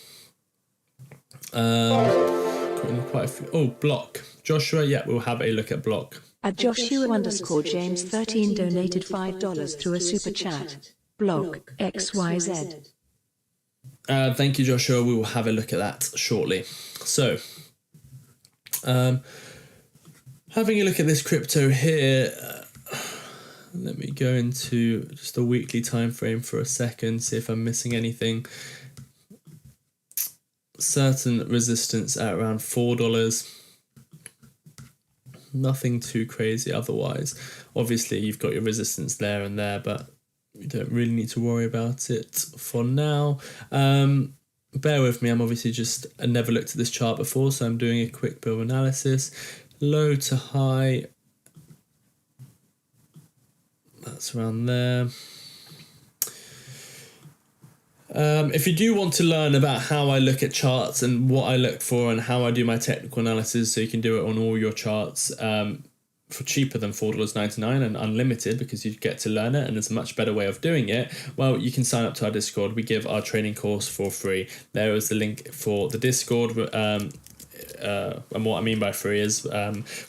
Quite a few. Oh, block. Joshua, yeah, we'll have a look at block. At Joshua_James13 donated $5 through a super chat. Block XYZ. Thank you, Joshua. We will have a look at that shortly. So, having a look at this crypto here. Let me go into just the weekly time frame for a second, see if I'm missing anything. Certain resistance at around $4. Nothing too crazy otherwise. Obviously, you've got your resistance there and there, but you don't really need to worry about it for now. Bear with me. I'm obviously I never looked at this chart before, so I'm doing a quick bill analysis. Low to high. That's around there. If you do want to learn about how I look at charts and what I look for and how I do my technical analysis, so you can do it on all your charts for cheaper than $4.99 and unlimited, because you get to learn it and it's a much better way of doing it, well, you can sign up to our Discord. We give our training course for free. There is the link for the Discord. And what I mean by free is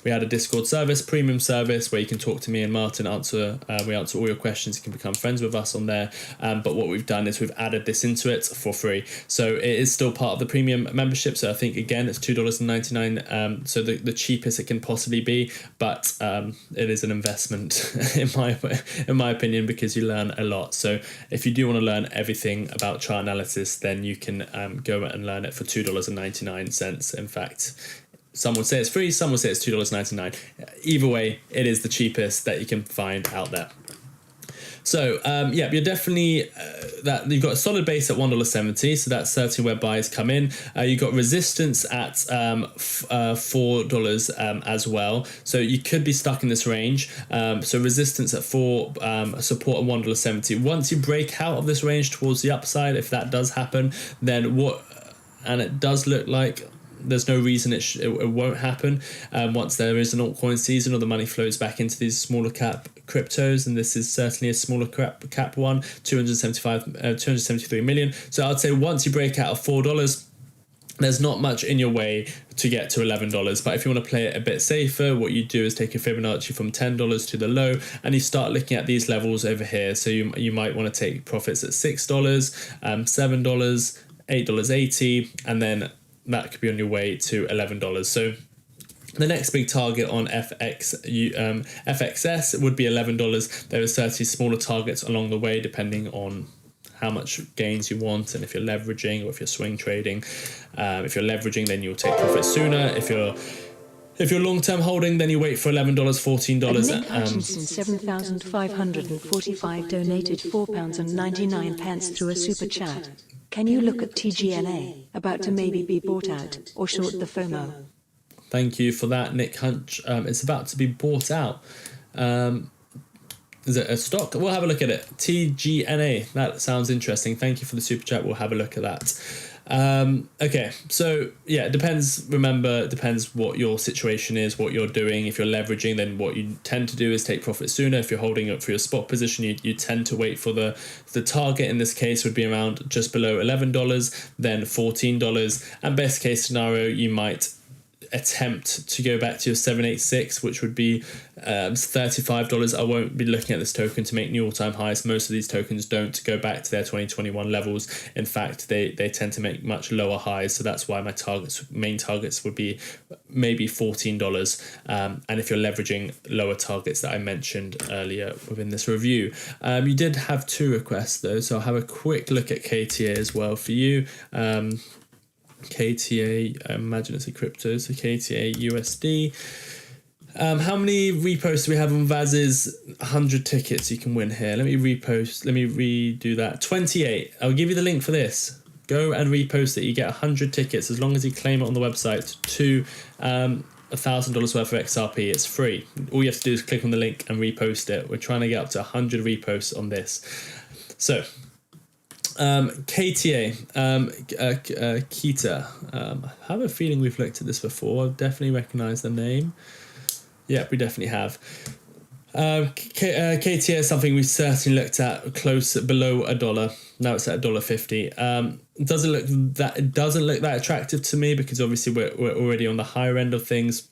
we had a Discord service, premium service, where you can talk to me and Martyn, we answer all your questions. You can become friends with us on there, but what we've done is we've added this into it for free, so it is still part of the premium membership. So I think again it's $2.99, so the cheapest it can possibly be, but it is an investment in my opinion, because you learn a lot. So if you do want to learn everything about chart analysis, then you can go and learn it for $2.99. In fact, some would say it's free, some would say it's $2.99. Either way, it is the cheapest that you can find out there. So yeah, you're definitely that you've got a solid base at $1.70, so that's certainly where buys come in. You've got resistance at $4 as well, so you could be stuck in this range. So resistance at $4, support at $1.70. Once you break out of this range towards the upside, if that does happen, then and it does look like there's no reason it won't happen once there is an altcoin season or the money flows back into these smaller cap cryptos, and this is certainly a smaller cap one, 273 million. So I'd say once you break out of $4, there's not much in your way to get to $11. But if you want to play it a bit safer, what you do is take a Fibonacci from $10 to the low, and you start looking at these levels over here. So you might want to take profits at $6, $7, $8.80, and then that could be on your way to $11. So the next big target on FXS would be $11. There are certainly smaller targets along the way, depending on how much gains you want and if you're leveraging or if you're swing trading. If you're leveraging, then you'll take profit sooner. If you're long-term holding, then you wait for $11, $14. Nick Hutchinson 7,545 donated £4.99 through a super chat. Can you look at TGNA, about to maybe be bought out, or short the FOMO? Thank you for that, Nick Hunch. It's about to be bought out. Is it a stock? We'll have a look at it. TGNA, that sounds interesting. Thank you for the super chat. We'll have a look at that. Okay, so yeah, it depends. Remember, it depends what your situation is, what you're doing. If you're leveraging, then what you tend to do is take profit sooner. If you're holding up for your spot position, you tend to wait for the target. In this case, would be around just below $11, then $14, and best case scenario, you might attempt to go back to your 786, which would be $35. I won't be looking at this token to make new all-time highs. Most of these tokens don't go back to their 2021 levels. In fact, they tend to make much lower highs, so that's why my main targets would be maybe $14, and if you're leveraging lower targets that I mentioned earlier within this review. You did have 2 requests though, so I'll have a quick look at KTA as well for you. KTA, I imagine it's a crypto, so KTA USD. How many reposts do we have on Vaz's 100 tickets you can win here? Let me redo that. 28. I'll give you the link for this. Go and repost it. You get 100 tickets as long as you claim it on the website to $1,000 worth of XRP. It's free. All you have to do is click on the link and repost it. We're trying to get up to 100 reposts on this. So KTA, Kita. I have a feeling we've looked at this before. I definitely recognise the name. Yeah, we definitely have. KTA is something we certainly looked at close below $1. Now it's at $1.50. It doesn't look that attractive to me because obviously we're already on the higher end of things.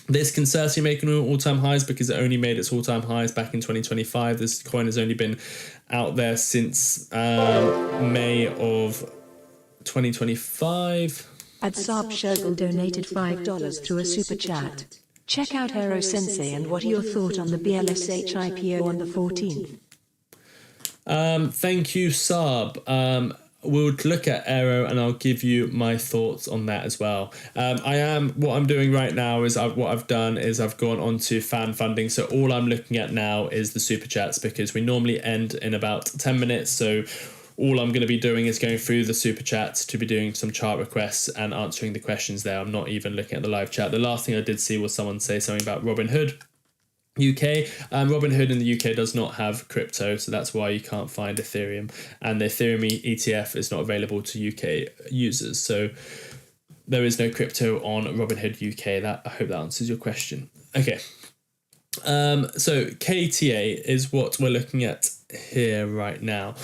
This can certainly make an all-time highs because it only made its all-time highs back in 2025. This coin has only been out there since May of 2025. Adsab Shergil donated $5 through a super chat. Check out Aero Sensei, and what are your thoughts on the BLSH IPO on the 14th? Thank you, Saab. We'll look at Aero and I'll give you my thoughts on that as well. What I'm doing right now is I've gone on to fan funding. So all I'm looking at now is the super chats because we normally end in about 10 minutes. So all I'm going to be doing is going through the super chats to be doing some chart requests and answering the questions there. I'm not even looking at the live chat. The last thing I did see was someone say something about Robinhood UK. Robinhood in the UK does not have crypto, so that's why you can't find Ethereum, and the Ethereum ETF is not available to UK users, so there is no crypto on Robinhood UK. I hope that answers your question. Okay, so KTA is what we're looking at here right now.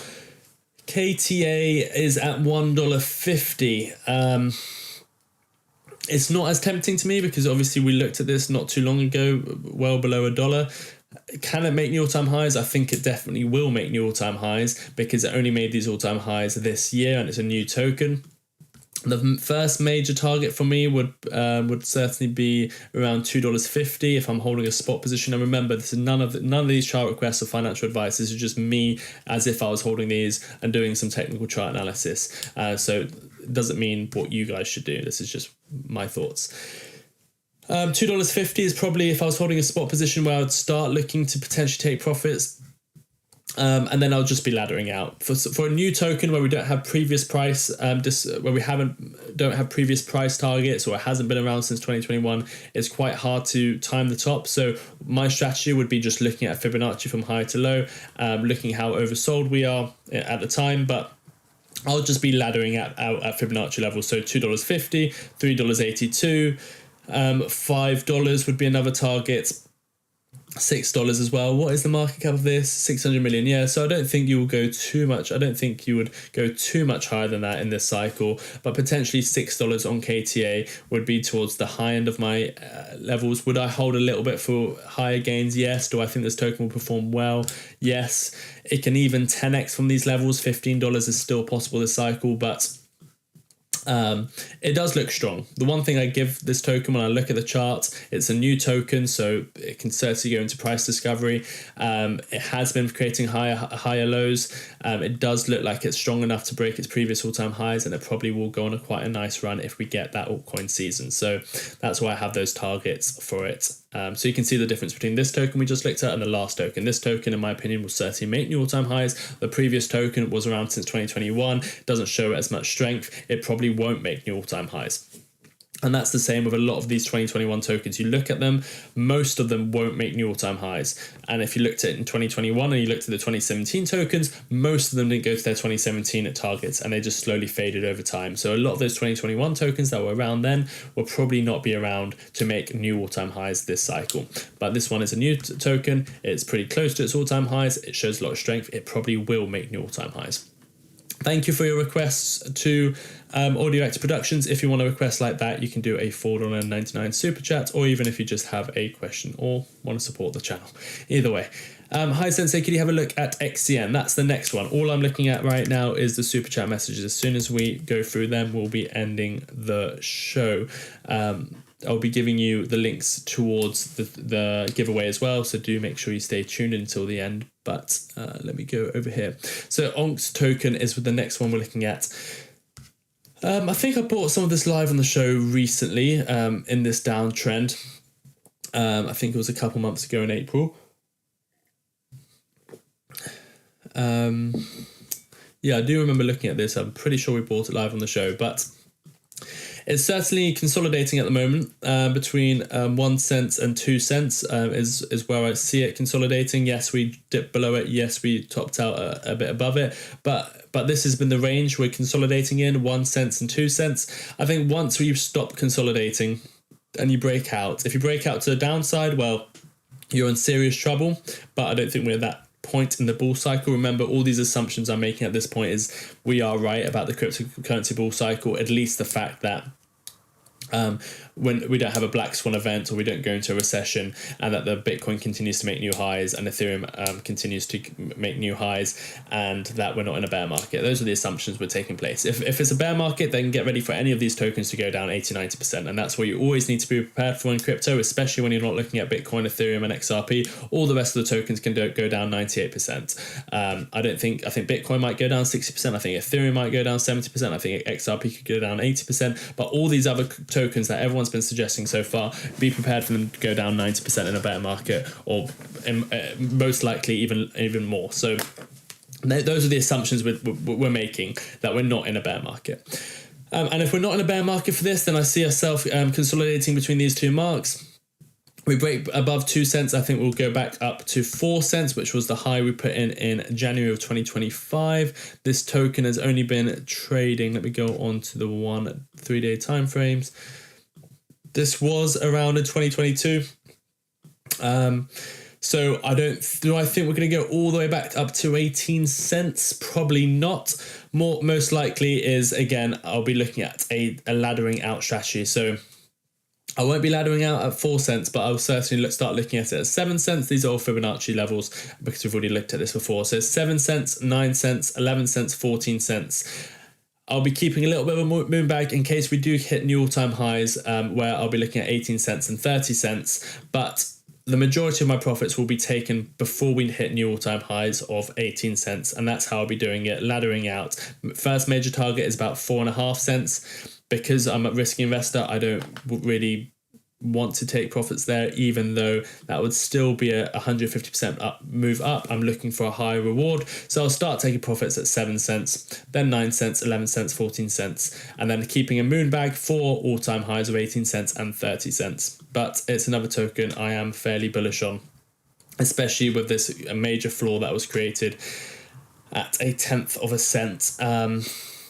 KTA is at $1.50. It's not as tempting to me because obviously we looked at this not too long ago, well below $1. Can it make new all-time highs? I think it definitely will make new all-time highs because it only made these all-time highs this year and it's a new token. The first major target for me would certainly be around $2.50 if I'm holding a spot position. And remember, this is none of these chart requests or financial advice. This is just me as if I was holding these and doing some technical chart analysis. So it doesn't mean what you guys should do. This is just my thoughts. $2.50 is probably if I was holding a spot position where I would start looking to potentially take profits. And then I'll just be laddering out for a new token where we don't have previous price, where we don't have previous price targets, or it hasn't been around since 2021. It's quite hard to time the top. So my strategy would be just looking at Fibonacci from high to low, looking how oversold we are at the time, but I'll just be laddering out at Fibonacci levels. So $2.50, $3.82, $5 would be another target. $6 as well. What is the market cap of this? 600 million. Yeah, so I don't think you will go too much. I don't think you would go too much higher than that in this cycle, but potentially $6 on KTA would be towards the high end of my levels. Would I hold a little bit for higher gains? Yes. Do I think this token will perform well? Yes. It can even 10x from these levels. $15 is still possible this cycle, but it does look strong. The one thing I give this token when I look at the chart, it's a new token, so it can certainly go into price discovery. It has been creating higher lows. It does look like it's strong enough to break its previous all-time highs, and it probably will go on quite a nice run if we get that altcoin season. So that's why I have those targets for it. So you can see the difference between this token we just looked at and the last token. This token, in my opinion, will certainly make new all-time highs. The previous token was around since 2021. Doesn't show as much strength. It probably won't make new all-time highs. And that's the same with a lot of these 2021 tokens. You look at them, most of them won't make new all-time highs. And if you looked at it in 2021 and you looked at the 2017 tokens, most of them didn't go to their 2017 targets, and they just slowly faded over time. So a lot of those 2021 tokens that were around then will probably not be around to make new all-time highs this cycle. But this one is a new token. It's pretty close to its all-time highs. It shows a lot of strength. It probably will make new all-time highs. Thank you for your requests to Audio Active Productions. If you want a request like that, you can do a $4.99 super chat, or even if you just have a question or want to support the channel. Either way. Hi Sensei, could you have a look at XCN? That's the next one. All I'm looking at right now is the super chat messages. As soon as we go through them, we'll be ending the show. I'll be giving you the links towards the giveaway as well, so do make sure you stay tuned until the end. But let me go over here. So ONX token is the next one we're looking at. I think I bought some of this live on the show recently in this downtrend. I think it was a couple months ago in April. Yeah, I do remember looking at this. I'm pretty sure we bought it live on the show, but it's certainly consolidating at the moment between 1 cent and 2 cents is where I see it consolidating. Yes, we dipped below it. Yes, we topped out a bit above it. But this has been the range we're consolidating in, 1 cent and 2 cents. I think once you stop consolidating and you break out, if you break out to the downside, well, you're in serious trouble. But I don't think we're at that point in the bull cycle. Remember, all these assumptions I'm making at this point is we are right about the cryptocurrency bull cycle, at least the fact that when we don't have a black swan event, or we don't go into a recession, and that the Bitcoin continues to make new highs and Ethereum continues to make new highs, and that we're not in a bear market. Those are the assumptions we're taking place. If it's a bear market, then get ready for any of these tokens to go down 80-90%, and that's what you always need to be prepared for in crypto, especially when you're not looking at Bitcoin, Ethereum and XRP. All the rest of the tokens can go down 98%. I think Bitcoin might go down 60%. I think Ethereum might go down 70%. I think XRP could go down 80%. But all these other tokens that everyone's been suggesting so far, be prepared for them to go down 90% in a bear market, or most likely even more. So those are the assumptions we're making, that we're not in a bear market. And if we're not in a bear market for this, then I see ourselves consolidating between these two marks. We break above 2 cents, I think we'll go back up to 4 cents, which was the high we put in January of 2025. This token has only been trading. Let me go on to the 3-day time frames. This was around in 2022. So do I think we're going to go all the way back up to 18 cents? Probably not. Most likely is, again, I'll be looking at a laddering out strategy. So I won't be laddering out at 4 cents, but I'll certainly start looking at it at 7 cents. These are all Fibonacci levels because we've already looked at this before. So 7 cents, 9 cents, 11 cents, 14 cents. I'll be keeping a little bit of a moon bag in case we do hit new all-time highs, where I'll be looking at 18 cents and 30 cents. But the majority of my profits will be taken before we hit new all-time highs of 18 cents. And that's how I'll be doing it, laddering out. First major target is about 4.5 cents. Because I'm a risky investor, I don't really want to take profits there, even though that would still be a 150% move up. I'm looking for a high reward, so I'll start taking profits at 7 cents, then 9 cents, 11 cents, 14 cents, and then keeping a moon bag for all-time highs of 18 cents and 30 cents. But it's another token I am fairly bullish on, especially with this major floor that was created at 1/10 of a cent.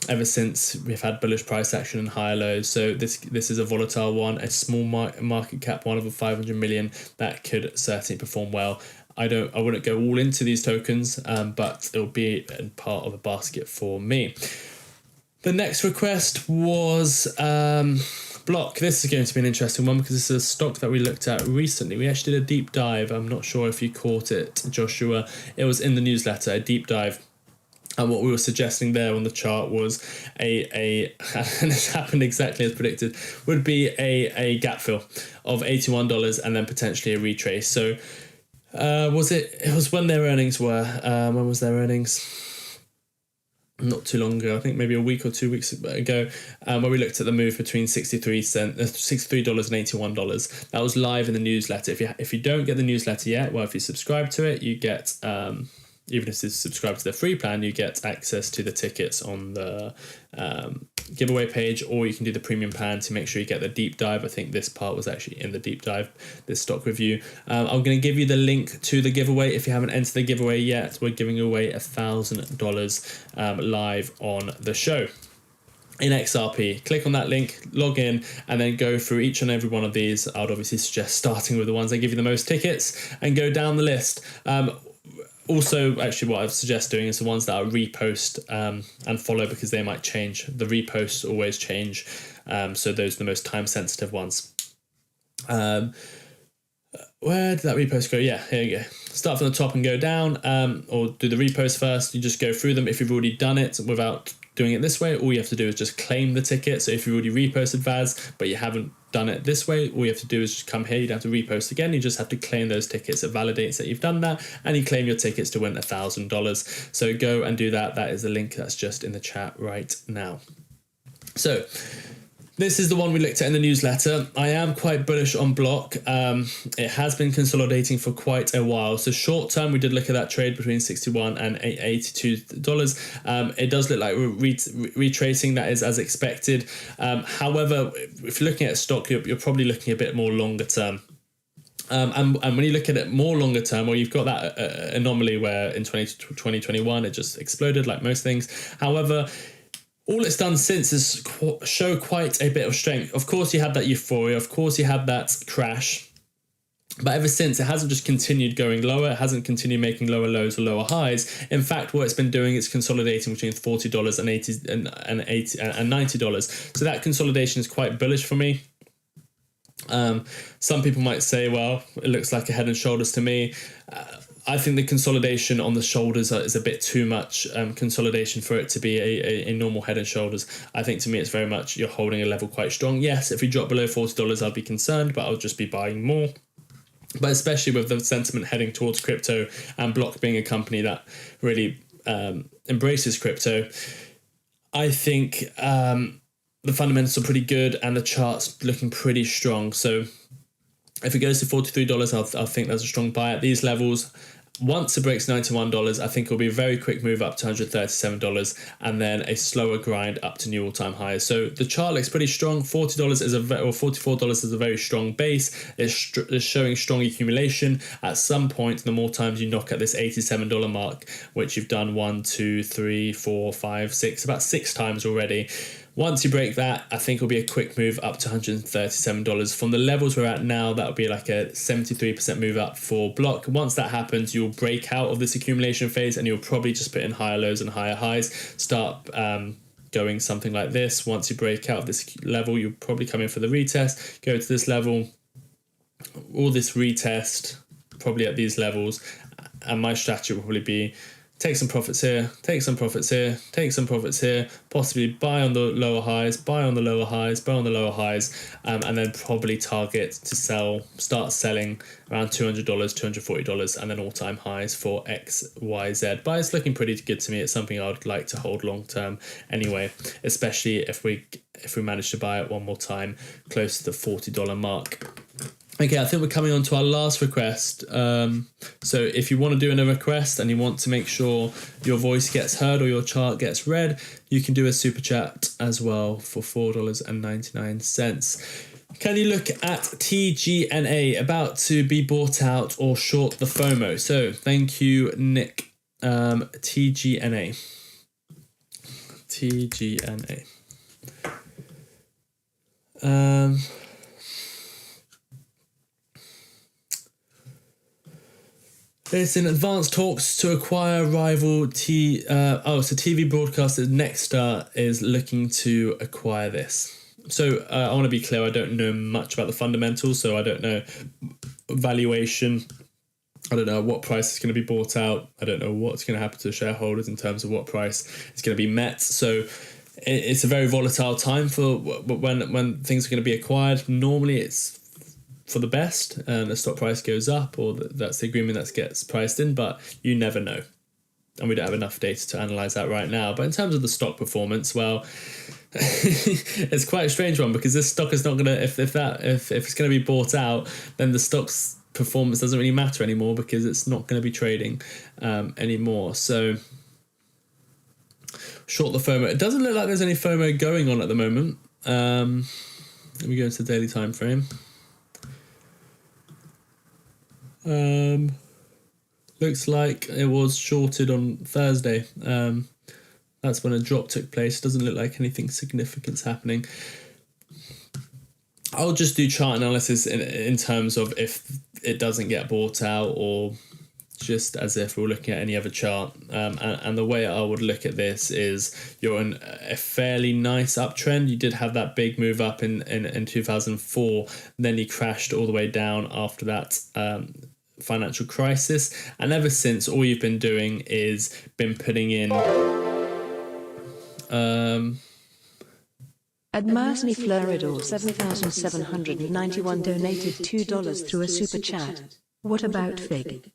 Ever since we've had bullish price action and higher lows. So this is a volatile one, a small market cap one of a 500 million that could certainly perform well. I wouldn't go all into these tokens, but it'll be part of a basket for me. The next request was Block. This is going to be an interesting one because this is a stock that we looked at recently. We actually did a deep dive. I'm not sure if you caught it, Joshua. It was in the newsletter, a deep dive. And what we were suggesting there on the chart was and this happened exactly as predicted, would be a gap fill of $81 and then potentially a retrace. So it was when their earnings were, when was their earnings? Not too long ago, I think maybe a week or 2 weeks ago, where we looked at the move between $63 and $81. That was live in the newsletter. If you don't get the newsletter yet, well, if you subscribe to it, you get even if you subscribe to the free plan, you get access to the tickets on the giveaway page, or you can do the premium plan to make sure you get the deep dive. I think this part was actually in the deep dive, this stock review. I'm going to give you the link to the giveaway. If you haven't entered the giveaway yet, we're giving away $1,000 live on the show in XRP. Click on that link, log in, and then go through each and every one of these. I would obviously suggest starting with the ones that give you the most tickets and go down the list. Also, actually, what I suggest doing is the ones that are repost and follow, because they might change. The reposts always change, so those are the most time-sensitive ones. Where did that repost go? Yeah, here you go. Start from the top and go down, or do the repost first. You just go through them. If you've already done it without doing it this way, all you have to do is just claim the ticket. So if you've already reposted VAS, but you haven't done it this way, all you have to do is just come here. You don't have to repost again. You just have to claim those tickets. It validates that you've done that, and you claim your tickets to win $1,000. So go and do that. That is the link that's just in the chat right now. So this is the one we looked at in the newsletter. I am quite bullish on Block. It has been consolidating for quite a while. So short term, we did look at that trade between $61 and $82. It does look like we're retracing. That is as expected. However, if you're looking at stock, you're probably looking a bit more longer term. And when you look at it more longer term, well, you've got that anomaly where in 2021, it just exploded like most things. However, all it's done since is show quite a bit of strength. Of course, you had that euphoria. Of course, you had that crash. But ever since, it hasn't just continued going lower. It hasn't continued making lower lows or lower highs. In fact, what it's been doing is consolidating between $40 and $90. So that consolidation is quite bullish for me. Some people might say, well, it looks like a head and shoulders to me. I think the consolidation on the shoulders is a bit too much consolidation for it to be a normal head and shoulders. I think to me it's very much you're holding a level quite strong. Yes, if we drop below $40, I'd be concerned, but I'll just be buying more. But especially with the sentiment heading towards crypto and Block being a company that really embraces crypto, I think the fundamentals are pretty good and the chart's looking pretty strong. So if it goes to $43, I think that's a strong buy at these levels. Once it breaks $91, I think it'll be a very quick move up to $137 and then a slower grind up to new all-time highs. So the chart looks pretty strong. $40 is $44 is a very strong base. It's showing strong accumulation. At some point, the more times you knock at this $87 mark, which you've done 1, 2, 3, 4, 5, 6, about 6 times already. Once you break that, I think it'll be a quick move up to $137. From the levels we're at now, that'll be like a 73% move up for Block. Once that happens, you'll break out of this accumulation phase and you'll probably just put in higher lows and higher highs. Start going something like this. Once you break out of this level, you'll probably come in for the retest, go to this level, all this retest, probably at these levels. And my strategy will probably be take some profits here, take some profits here, take some profits here, possibly buy on the lower highs, buy on the lower highs, buy on the lower highs, and then probably target to start selling around $200, $240, and then all-time highs for XYZ. But it's looking pretty good to me. It's something I would like to hold long-term anyway, especially if we manage to buy it one more time close to the $40 mark. Okay, I think we're coming on to our last request. So if you want to do a request and you want to make sure your voice gets heard or your chart gets read, you can do a super chat as well for $4.99. Can you look at TGNA about to be bought out or short the FOMO? So thank you, Nick. TGNA. It's in advanced talks to acquire rival TV broadcaster Nexstar is looking to acquire this. So I want to be clear, I don't know much about the fundamentals, so I don't know valuation. I don't know what price is going to be bought out. I don't know what's going to happen to the shareholders in terms of what price is going to be met. So it's a very volatile time for when things are going to be acquired. Normally it's for the best and the stock price goes up, or that's the agreement that gets priced in, but you never know. And we don't have enough data to analyze that right now. But in terms of the stock performance, well, it's quite a strange one, because this stock is not going to, if it's going to be bought out, then the stock's performance doesn't really matter anymore, because it's not going to be trading anymore. So short the FOMO. It doesn't look like there's any FOMO going on at the moment. Let me go into the daily time frame. Looks like it was shorted on Thursday. That's when a drop took place. Doesn't look like anything significant's happening. I'll just do chart analysis in terms of if it doesn't get bought out, or just as if we were looking at any other chart. And the way I would look at this is you're in a fairly nice uptrend. You did have that big move up in 2004, and then you crashed all the way down after that financial crisis. And ever since, all you've been doing is been putting in... Admarsny Floridor 7,791 donated $2 through a super chat. What about FIG?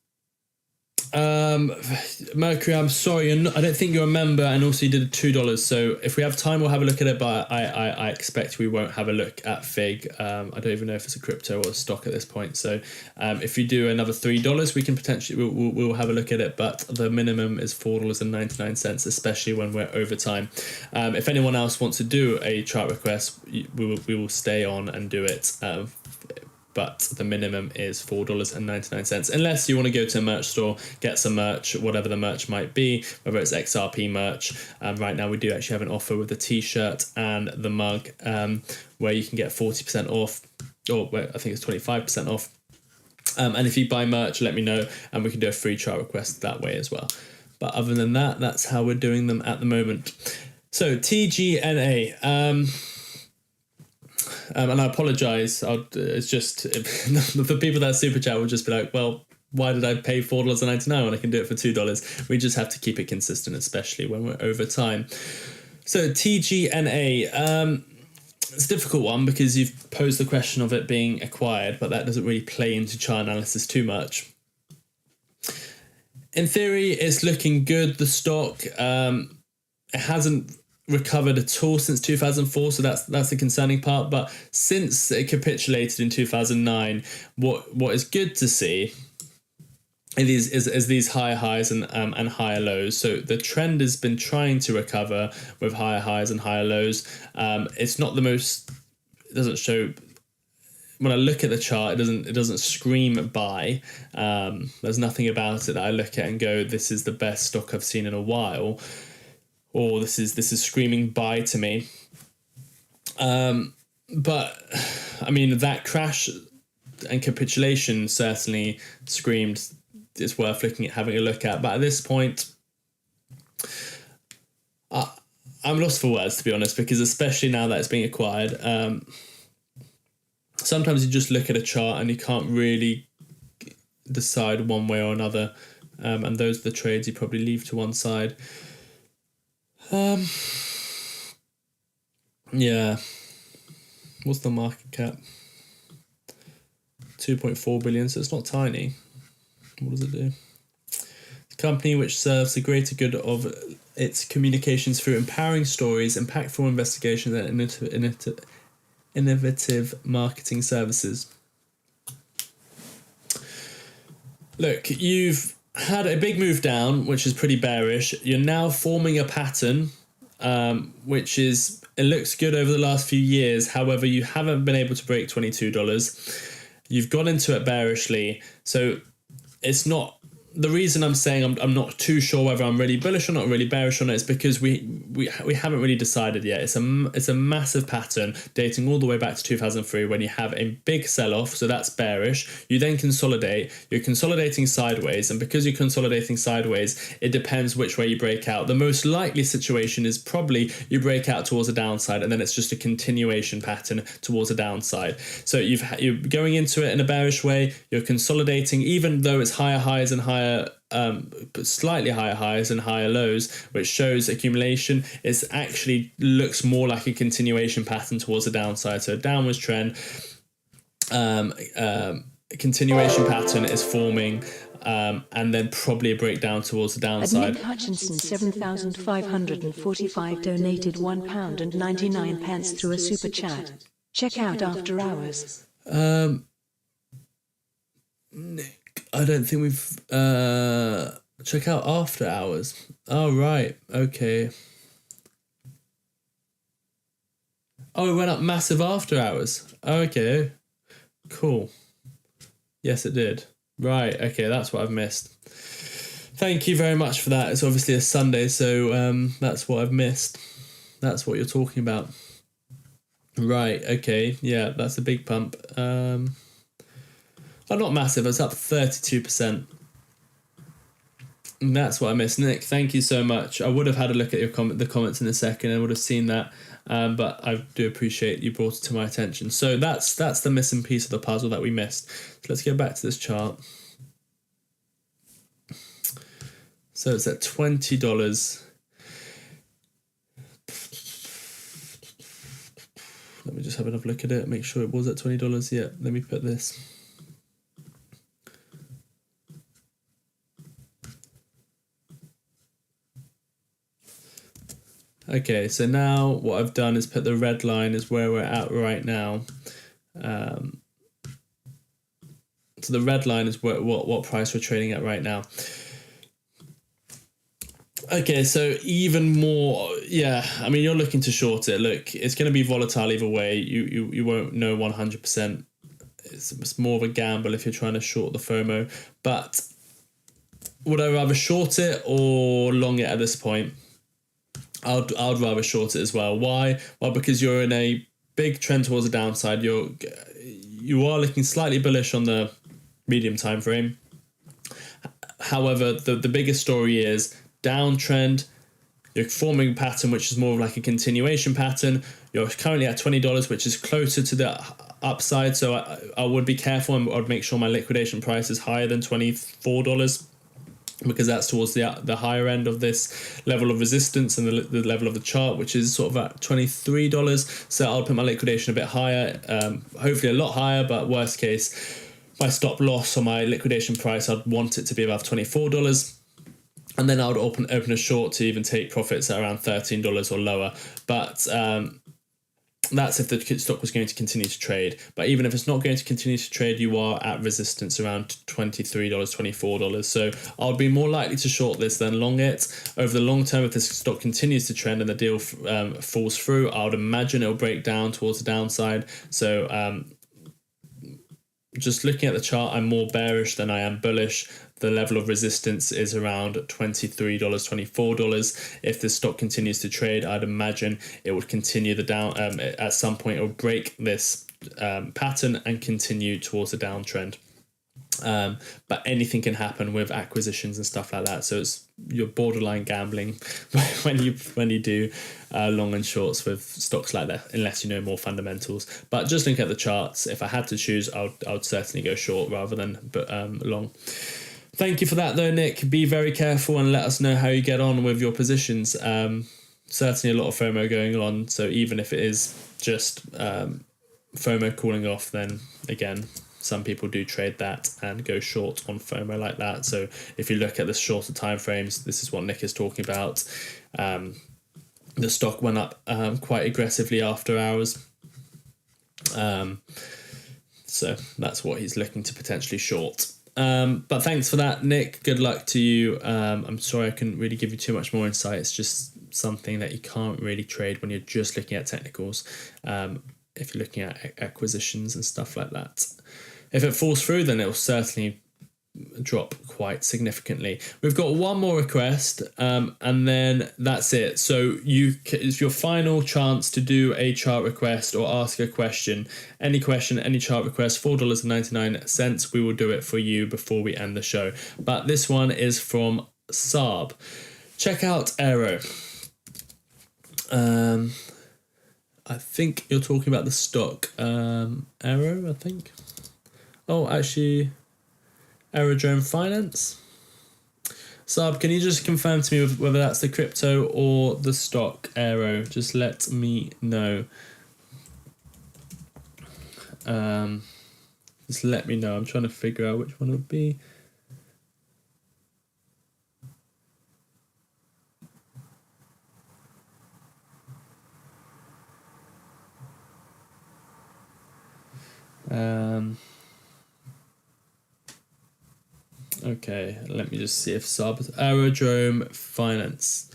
Mercury, I'm sorry, I don't think you're a member, and also you did $2. So if we have time, we'll have a look at it. But I expect we won't have a look at FIG. I don't even know if it's a crypto or a stock at this point. So if you do another $3, we can potentially we'll have a look at it. But the minimum is $4.99, especially when we're over time. If anyone else wants to do a chart request, we will stay on and do it. But the minimum is $4.99, unless you want to go to a merch store, get some merch, whatever the merch might be, whether it's XRP merch. Right now we do actually have an offer with the t-shirt and the mug, where you can get 40% off, or I think it's 25% off. And if you buy merch, let me know, and we can do a free chart request that way as well. But other than that, that's how we're doing them at the moment. So TGNA, and I apologise. It's just the people that super chat will just be like, well, why did I pay $4.99 when I can do it for $2? We just have to keep it consistent, especially when we're over time. So TGNA, it's a difficult one because you've posed the question of it being acquired, but that doesn't really play into chart analysis too much. In theory, it's looking good. The stock, it hasn't recovered at all since 2004, so that's the concerning part. But since it capitulated in 2009, what is good to see is these higher highs and higher lows. So the trend has been trying to recover with higher highs and higher lows. It's not the most, it doesn't show, when I look at the chart, it doesn't scream buy. There's nothing about it that I look at and go, this is the best stock I've seen in a while, or this is screaming buy to me. But I mean, that crash and capitulation certainly screamed it's worth looking at, having a look at. But at this point, I'm lost for words, to be honest, because especially now that it's being acquired, sometimes you just look at a chart and you can't really decide one way or another, and those are the trades you probably leave to one side. Yeah. What's the market cap? 2.4 billion, so it's not tiny. What does it do? The company which serves the greater good of its communications through empowering stories, impactful investigations, and innovative marketing services. Look, you've had a big move down, which is pretty bearish. You're now forming a pattern, which is, it looks good over the last few years. However, you haven't been able to break $22. You've gone into it bearishly. So it's not, the reason I'm saying I'm not too sure whether I'm really bullish or not really bearish on it is because we haven't really decided yet. It's a massive pattern dating all the way back to 2003 when you have a big sell-off, so that's bearish. You then consolidate. You're consolidating sideways, and because you're consolidating sideways, it depends which way you break out. The most likely situation is probably you break out towards the downside, and then it's just a continuation pattern towards the downside. So you're going into it in a bearish way. You're consolidating, even though it's higher highs and higher, slightly higher highs and higher lows, which shows accumulation. It actually looks more like a continuation pattern towards the downside. So a downwards trend, continuation pattern is forming, and then probably a breakdown towards the downside. Nick Hutchinson 7,545 donated £1.99 through a super chat. Check out after hours. Nick, I don't think we've check out after hours. Oh right, okay. Oh, it went up massive after hours. Okay, cool. Yes, it did. Right, okay, that's what I've missed. Thank you very much for that. It's obviously a Sunday, so that's what I've missed. That's what you're talking about. Right, okay, yeah, that's a big pump. Not massive, it's up 32%. And that's what I missed. Nick, thank you so much. I would have had a look at your the comments in a second and would have seen that, but I do appreciate you brought it to my attention. So that's the missing piece of the puzzle that we missed. So let's go back to this chart. So it's at $20. Let me just have another look at it, make sure it was at $20. Yeah, let me put this. Okay, so now what I've done is put the red line is where we're at right now. So the red line is what price we're trading at right now. Okay, so even more, yeah, I mean, you're looking to short it. Look, it's going to be volatile either way. You won't know 100%. It's more of a gamble if you're trying to short the FOMO. But would I rather short it or long it at this point? I'd rather short it as well. Why? Well, because you're in a big trend towards the downside. You are looking slightly bullish on the medium time frame. However, the biggest story is downtrend. You're forming a pattern which is more like a continuation pattern. You're currently at $20, which is closer to the upside. So I would be careful, and I'd make sure my liquidation price is higher than $24. Because that's towards the higher end of this level of resistance and the level of the chart, which is sort of at $23. So I'll put my liquidation a bit higher, hopefully a lot higher, but worst case, my stop loss or my liquidation price, I'd want it to be above $24. And then I would open a short to even take profits at around $13 or lower. But that's if the stock was going to continue to trade. But even if it's not going to continue to trade, you are at resistance around $23, $24. So I'll be more likely to short this than long it. Over the long term, if this stock continues to trend and the deal falls through, I would imagine it'll break down towards the downside. So just looking at the chart, I'm more bearish than I am bullish. The level of resistance is around $23, $24. If the stock continues to trade, I'd imagine it would continue the down. At some point, it will break this pattern and continue towards the downtrend. But anything can happen with acquisitions and stuff like that. So you're borderline gambling when you do long and shorts with stocks like that, unless you know more fundamentals. But just looking at the charts, if I had to choose, I would certainly go short rather than long. Thank you for that though, Nick. Be very careful and let us know how you get on with your positions. Certainly a lot of FOMO going on. So even if it is just FOMO cooling off, then again, some people do trade that and go short on FOMO like that. So if you look at the shorter time frames, this is what Nick is talking about. The stock went up quite aggressively after hours. So that's what he's looking to potentially short. But thanks for that, Nick. Good luck to you. I'm sorry I couldn't really give you too much more insight. It's just something that you can't really trade when you're just looking at technicals. If you're looking at acquisitions and stuff like that. If it falls through, then it will certainly drop quite significantly. We've got one more request, and then that's it. So it's your final chance to do a chart request or ask a question. Any question, any chart request, $4.99. We will do it for you before we end the show. But this one is from Saab. Check out Aero. I think you're talking about the stock. Aero, I think. Oh, actually, Aerodrome Finance. Saab, can you just confirm to me whether that's the crypto or the stock Aero? Just let me know. Just let me know. I'm trying to figure out which one it would be. Okay, let me just see if Saab Aerodrome Finance.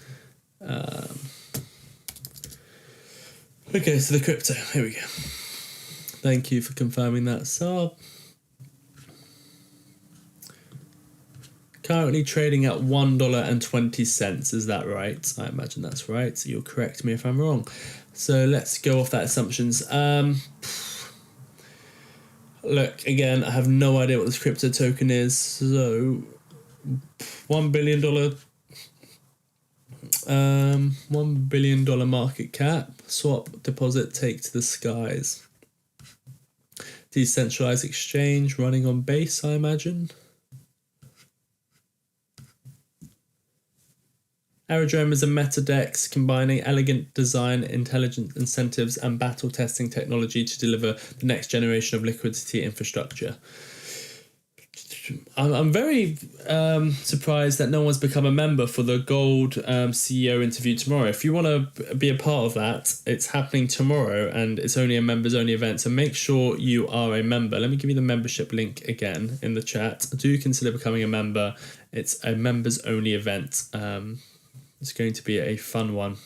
Okay, so the crypto. Here we go. Thank you for confirming that, Saab. Currently trading at $1.20. Is that right? I imagine that's right. You'll correct me if I'm wrong. So let's go off that assumptions. Look, again, I have no idea what this crypto token is. So, $1 billion, $1 billion market cap. Swap, deposit, take to the skies. Decentralized exchange, running on Base, I imagine. Aerodrome is a meta DEX combining elegant design, intelligent incentives, and battle testing technology to deliver the next generation of liquidity infrastructure. I'm very surprised that no one's become a member for the Gold CEO interview tomorrow. If you want to be a part of that, it's happening tomorrow and it's only a members only event. So make sure you are a member. Let me give you the membership link again in the chat. Do consider becoming a member. It's a members only event. It's going to be a fun one.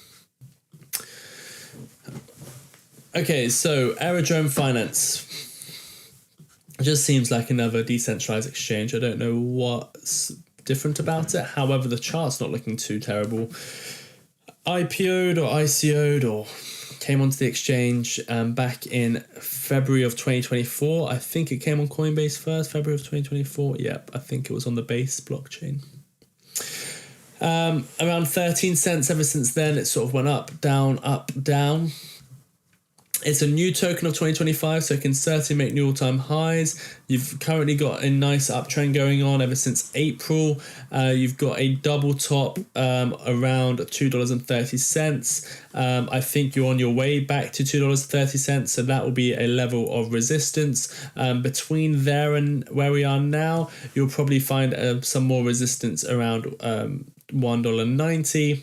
Okay, so Aerodrome Finance. It just seems like another decentralized exchange. I don't know what's different about it. However, the chart's not looking too terrible. IPO'd or ICO'd or came onto the exchange back in February of 2024. I think it came on Coinbase first, February of 2024. Yep, I think it was on the Base blockchain. Around 13 cents ever since then. It sort of went up, down, up, down. It's a new token of 2025, so it can certainly make new all-time highs. You've currently got a nice uptrend going on ever since April. You've got a double top around $2.30. I think you're on your way back to $2.30, so that will be a level of resistance. Between there and where we are now, you'll probably find some more resistance around $1.90.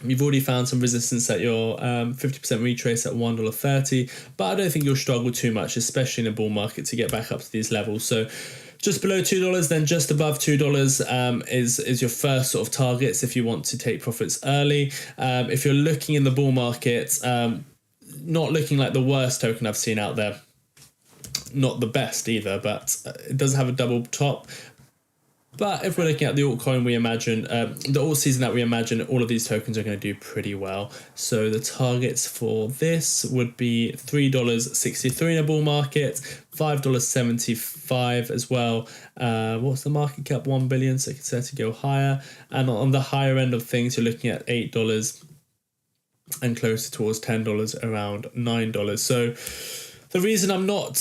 You've already found some resistance at your 50% retrace at $1.30, but I don't think you'll struggle too much, especially in a bull market, to get back up to these levels. So just below $2, then just above $2 is your first sort of targets if you want to take profits early. If you're looking in the bull market, not looking like the worst token I've seen out there. Not the best either, but it does have a double top. But if we're looking at the altcoin we imagine, the alt season that we imagine, all of these tokens are going to do pretty well. So the targets for this would be $3.63 in a bull market, $5.75 as well. What's the market cap? $1 billion, so it can certainly go higher. And on the higher end of things, you're looking at $8 and closer towards $10, around $9. So the reason I'm not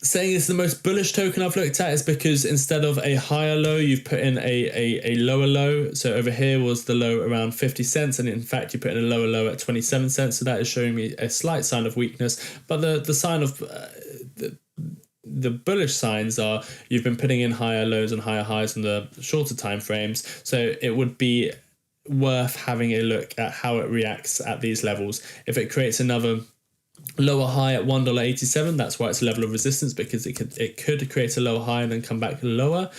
saying it's the most bullish token I've looked at is because instead of a higher low, you've put in a lower low. So over here was the low around 50 cents, and in fact you put in a lower low at 27 cents. So that is showing me a slight sign of weakness. But the sign of the bullish signs are you've been putting in higher lows and higher highs on the shorter time frames. So it would be worth having a look at how it reacts at these levels. If it creates another lower high at $1.87. That's why it's a level of resistance, because it could create a lower high and then come back lower.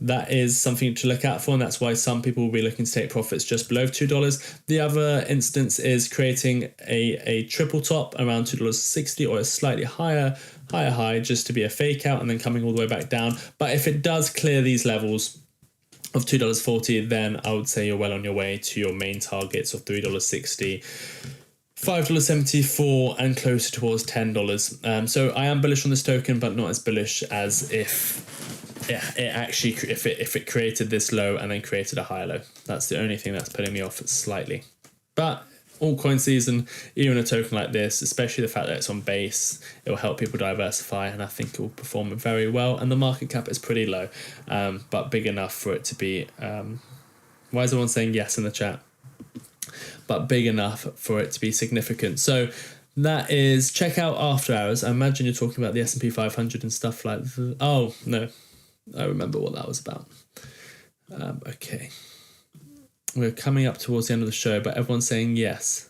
That is something to look out for, and that's why some people will be looking to take profits just below $2. The other instance is creating a triple top around $2.60 or a slightly higher high, just to be a fake out and then coming all the way back down. But if it does clear these levels of $2.40, then I would say you're well on your way to your main targets of $3.60, $5.74, and closer towards $10. So I am bullish on this token, but not as bullish as if it created this low and then created a higher low. That's the only thing that's putting me off slightly. But altcoin season, even a token like this, especially the fact that it's on base, it will help people diversify, and I think it will perform very well. And the market cap is pretty low, but big enough for it to be. Why is everyone saying yes in the chat? But big enough for it to be significant. So that is, check out after hours. I imagine you're talking about the S&P 500 and stuff like that. Oh no, I remember what that was about. Okay, we're coming up towards the end of the show, but everyone's saying yes.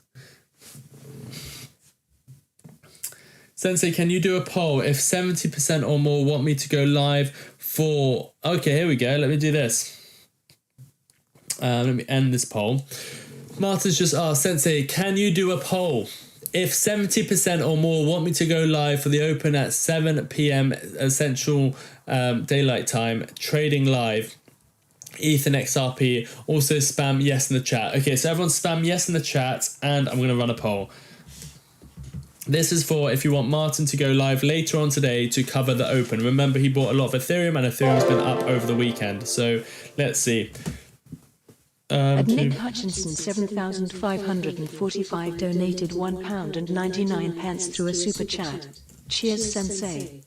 Sensei, can you do a poll? If 70% or more want me to go live for... Okay, here we go. Let me do this. Let me end this poll. Martyn's just asked, Sensei, can you do a poll? If 70% or more want me to go live for the open at 7 p.m. Central Daylight Time, trading live, ETH and XRP, also spam yes in the chat. Okay, so everyone spam yes in the chat, and I'm going to run a poll. This is for if you want Martyn to go live later on today to cover the open. Remember, he bought a lot of Ethereum, and Ethereum's been up over the weekend. So let's see. At Nick Hutchinson 7,545 donated £1.99 through a super chat. Cheers, Sensei.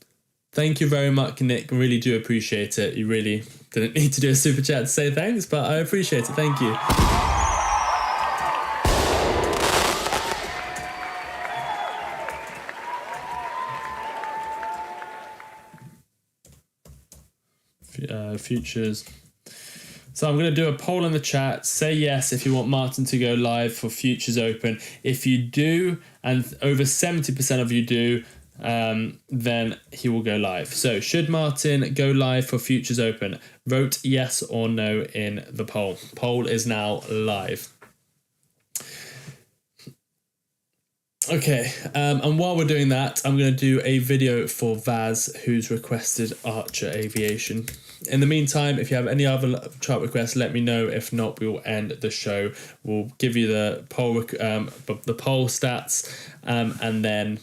Thank you very much, Nick. Really do appreciate it. You really didn't need to do a super chat to say thanks, but I appreciate it. Thank you. Futures. So I'm going to do a poll in the chat. Say yes if you want Martyn to go live for Futures Open. If you do, and over 70% of you do, then he will go live. So should Martyn go live for Futures Open? Vote yes or no in the poll. Poll is now live. Okay, and while we're doing that, I'm going to do a video for Vaz, who's requested Archer Aviation. In the meantime, if you have any other chart requests, let me know. If not, we will end the show. We'll give you the poll stats, and then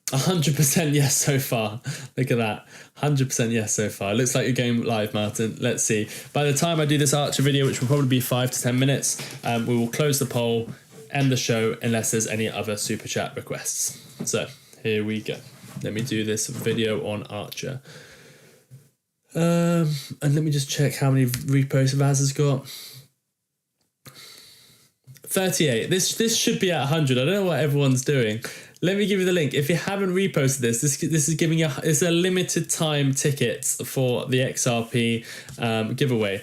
100% yes so far. Look at that, 100% yes so far. It looks like you're going live, Martyn. Let's see. By the time I do this Archer video, which will probably be 5 to 10 minutes, we will close the poll, end the show, unless there's any other super chat requests. So here we go. Let me do this video on Archer. And let me just check how many reposts Vaz has got. 38. This should be at 100. I don't know what everyone's doing. Let me give you the link. If you haven't reposted this is giving you, it's a limited time tickets for the XRP giveaway.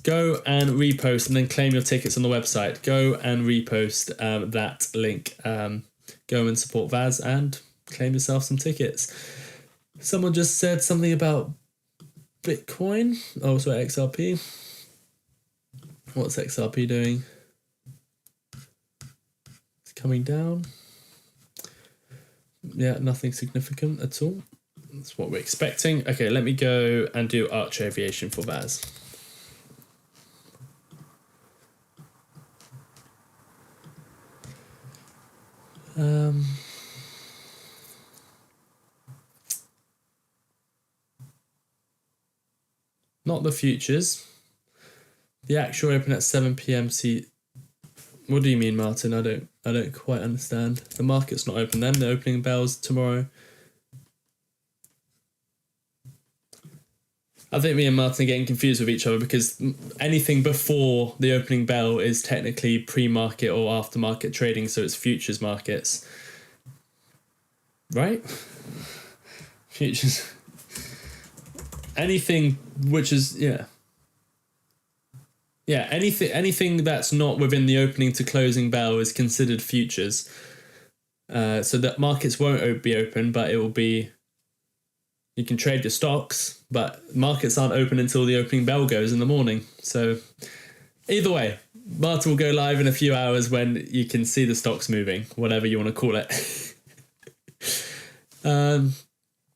Go and repost and then claim your tickets on the website. Go and repost that link. Go and support Vaz and claim yourself some tickets. Someone just said something about Bitcoin. Oh, sorry, XRP. What's XRP doing? It's coming down. Yeah, nothing significant at all. That's what we're expecting. Okay, let me go and do Archer Aviation for Vaz. Not the futures. The actual open at 7 p.m. What do you mean, Martyn? I don't quite understand. The market's not open then. The opening bell's tomorrow. I think me and Martyn are getting confused with each other, because anything before the opening bell is technically pre-market or after-market trading, so it's futures markets. Right? Futures. Anything which is, yeah, anything that's not within the opening to closing bell is considered futures. So that markets won't be open, but it will be, you can trade your stocks, but markets aren't open until the opening bell goes in the morning. So either way, Martyn will go live in a few hours when you can see the stocks moving, whatever you want to call it.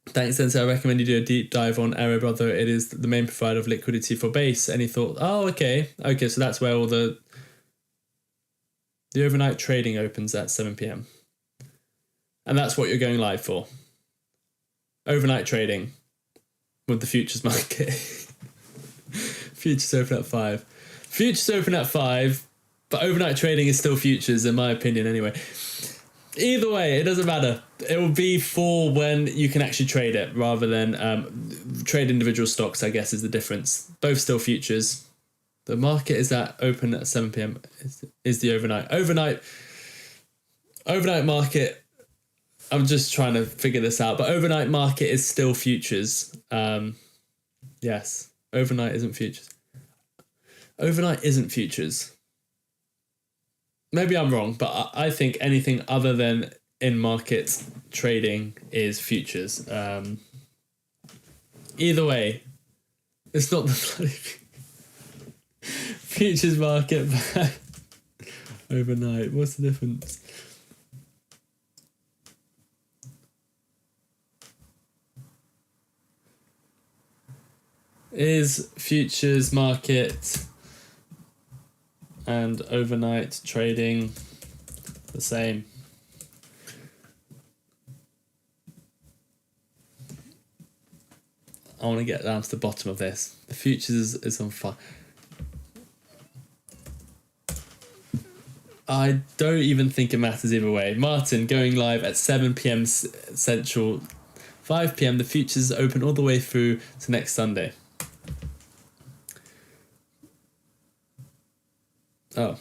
Thanks, Sensei. I recommend you do a deep dive on Arrow Brother. It is the main provider of liquidity for Base. Any thought? Oh, okay. Okay, so that's where all the overnight trading opens at 7 p.m. And that's what you're going live for. Overnight trading with the futures market. Futures open at 5. Futures open at 5, but overnight trading is still futures, in my opinion, anyway. Either way, it doesn't matter. It will be for when you can actually trade it, rather than trade individual stocks, I guess, is the difference. Both still futures. The market is open at 7 p.m. is the overnight. Overnight market, I'm just trying to figure this out, but overnight market is still futures. Yes, overnight isn't futures. Overnight isn't futures. Maybe I'm wrong, but I think anything other than in-market trading is futures. Either way, it's not the bloody futures market. Overnight, what's the difference? Is futures market and overnight trading the same? I want to get down to the bottom of this. The futures is on fire. I don't even think it matters either way. Martyn going live at 7 p.m. Central, 5 p.m. The futures open all the way through to next Sunday. Oh.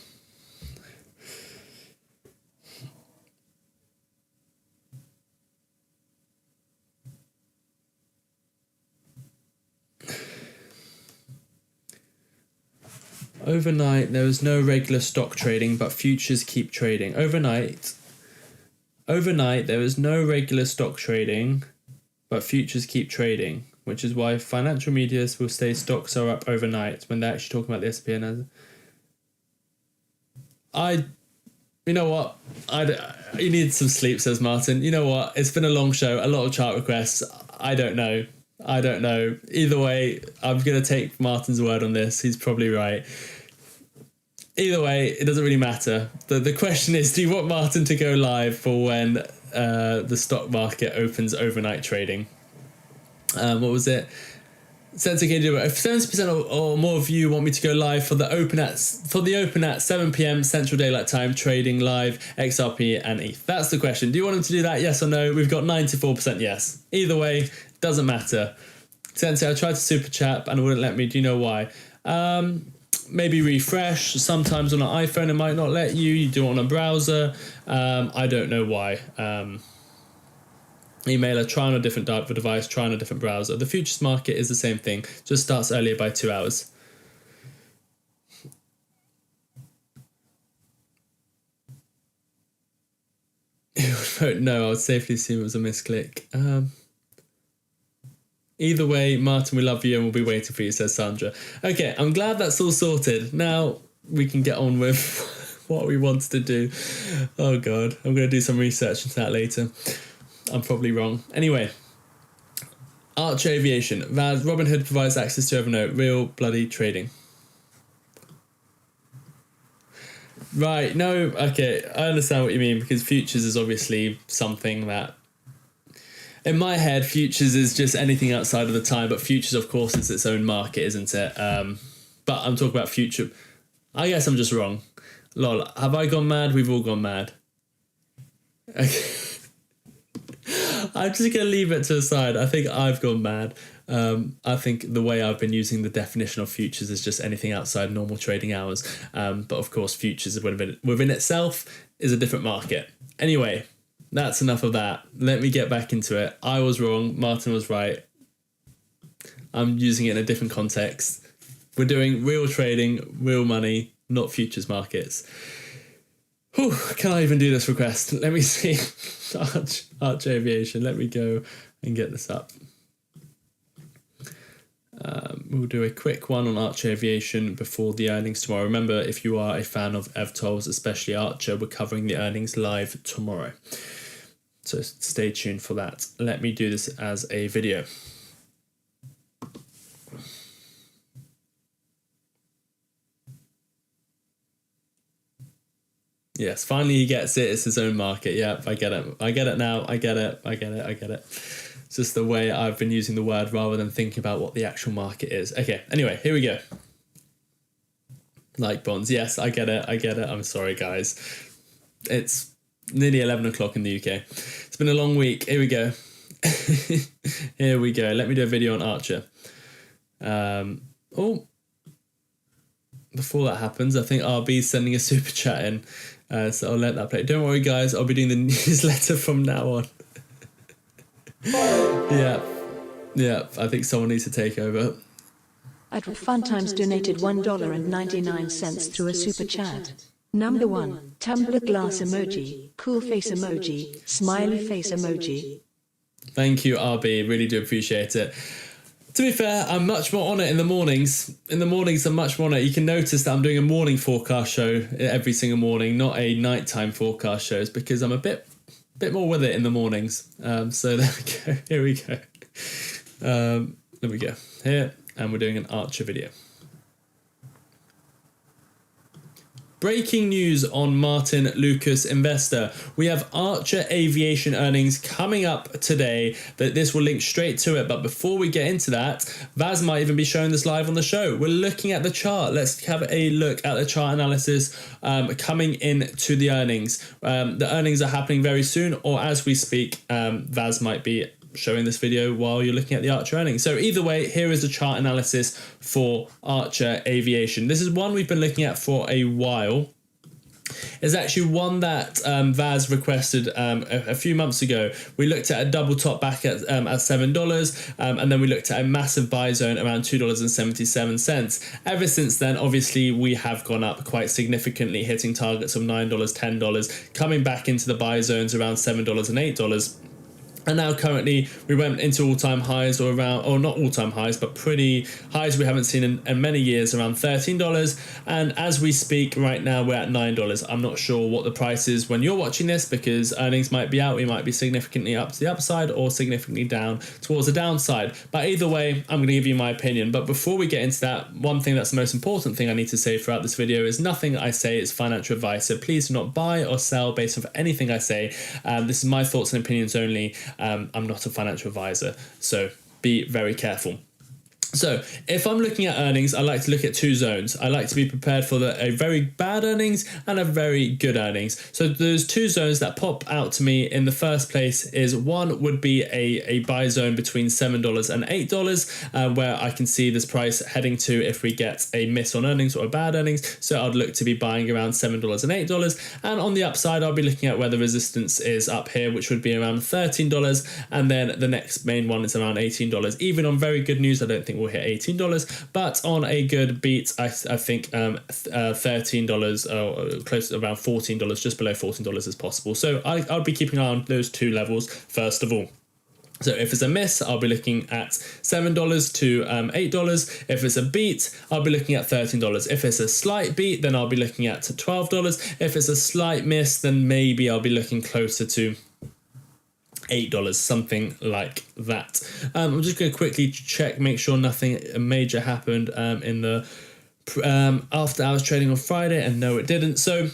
Overnight, there is no regular stock trading, but futures keep trading. Overnight, there is no regular stock trading, but futures keep trading, which is why financial media will say stocks are up overnight when they're actually talking about the S&P and you know what? You need some sleep, says Martyn. You know what? It's been a long show, a lot of chart requests. I don't know. Either way, I'm going to take Martyn's word on this. He's probably right. Either way, it doesn't really matter. The question is, do you want Martyn to go live for when the stock market opens overnight trading? What was it? Sensei, can you do it? If 70% or more of you want me to go live for the open at 7 p.m. Central Daylight Time, trading live XRP and ETH. That's the question. Do you want them to do that? Yes or no? We've got 94% yes. Either way, doesn't matter. Sensei, I tried to super chat and it wouldn't let me. Do you know why? Maybe refresh. Sometimes on an iPhone it might not let you. You do it on a browser. I don't know why. Emailer, try on a different device, try on a different browser. The futures market is the same thing, just starts earlier by 2 hours. No, I would safely assume it was a misclick. Either way, Martyn, we love you and we'll be waiting for you, says Sandra. Okay, I'm glad that's all sorted. Now we can get on with what we wanted to do. Oh God, I'm going to do some research into that later. I'm probably wrong. Anyway, Arch Aviation. Vaz, Robinhood provides access to Evernote. Real bloody trading. Right, no, okay, I understand what you mean, because futures is obviously something that... In my head, futures is just anything outside of the time, but futures, of course, is its own market, isn't it? But I'm talking about future... I guess I'm just wrong. Lol, have I gone mad? We've all gone mad. Okay. I'm just going to leave it to the side. I think I've gone mad. I think the way I've been using the definition of futures is just anything outside normal trading hours. But of course, futures within itself is a different market. Anyway, that's enough of that. Let me get back into it. I was wrong. Martyn was right. I'm using it in a different context. We're doing real trading, real money, not futures markets. Whew, can I even do this request? Let me see. Arch Aviation. Let me go and get this up. We'll do a quick one on Arch Aviation before the earnings tomorrow. Remember, if you are a fan of EVTOLs, especially Archer, we're covering the earnings live tomorrow. So stay tuned for that. Let me do this as a video. Yes, finally he gets it. It's his own market. Yep, I get it. I get it now. I get it. It's just the way I've been using the word rather than thinking about what the actual market is. Okay, anyway, here we go. Like bonds. Yes, I get it. I'm sorry, guys. It's nearly 11 o'clock in the UK. It's been a long week. Here we go. Here we go. Let me do a video on Archer. Before that happens, I think RB's sending a super chat in. So I'll let that play. Don't worry, guys. I'll be doing the newsletter from now on. Yeah. I think someone needs to take over. Edward Fun Times donated $1.99 through a super chat. Number 1, tumbler glass emoji, cool face emoji, smiley face emoji. Thank you, RB. Really do appreciate it. To be fair, I'm much more on it in the mornings. In the mornings, I'm much more on it. You can notice that I'm doing a morning forecast show every single morning, not a nighttime forecast shows, because I'm a bit more with it in the mornings. So there we go. Here we go. There we go. Here, and we're doing an Archer video. Breaking news on Martyn Lucas Investor. We have Archer Aviation earnings coming up today. That this will link straight to it. But before we get into that, Vaz might even be showing this live on the show. We're looking at the chart. Let's have a look at the chart analysis coming into the earnings. The earnings are happening very soon, or as we speak, Vaz might be showing this video while you're looking at the Archer earnings. So either way, here is the chart analysis for Archer Aviation. This is one we've been looking at for a while. It's actually one that Vaz requested a few months ago. We looked at a double top back at $7, and then we looked at a massive buy zone around $2.77. Ever since then, obviously, we have gone up quite significantly, hitting targets of $9, $10, coming back into the buy zones around $7 and $8. And now currently we went into all-time highs or not all-time highs, but pretty highs we haven't seen in many years, around $13. And as we speak right now, we're at $9. I'm not sure what the price is when you're watching this, because earnings might be out. We might be significantly up to the upside or significantly down towards the downside. But either way, I'm going to give you my opinion. But before we get into that, one thing that's the most important thing I need to say throughout this video is nothing I say is financial advice. So please do not buy or sell based on anything I say. This is my thoughts and opinions only. I'm not a financial advisor, so be very careful. So if I'm looking at earnings, I like to look at two zones. I like to be prepared for a very bad earnings and a very good earnings. So those two zones that pop out to me in the first place is one would be a buy zone between $7 and $8, where I can see this price heading to if we get a miss on earnings or a bad earnings. So I'd look to be buying around $7 and $8. And on the upside, I'll be looking at where the resistance is up here, which would be around $13. And then the next main one is around $18. Even on very good news, I don't think we'll hit $18, but on a good beat, I think $13 or close to around $14, just below $14 is possible. So I'll be keeping an eye on those two levels first of all. So if it's a miss, I'll be looking at $7 to $8. If it's a beat, I'll be looking at $13. If it's a slight beat, then I'll be looking at $12. If it's a slight miss, then maybe I'll be looking closer to $8, something like that. I'm just going to quickly check, make sure nothing major happened in the after hours trading on Friday, and no, it didn't. So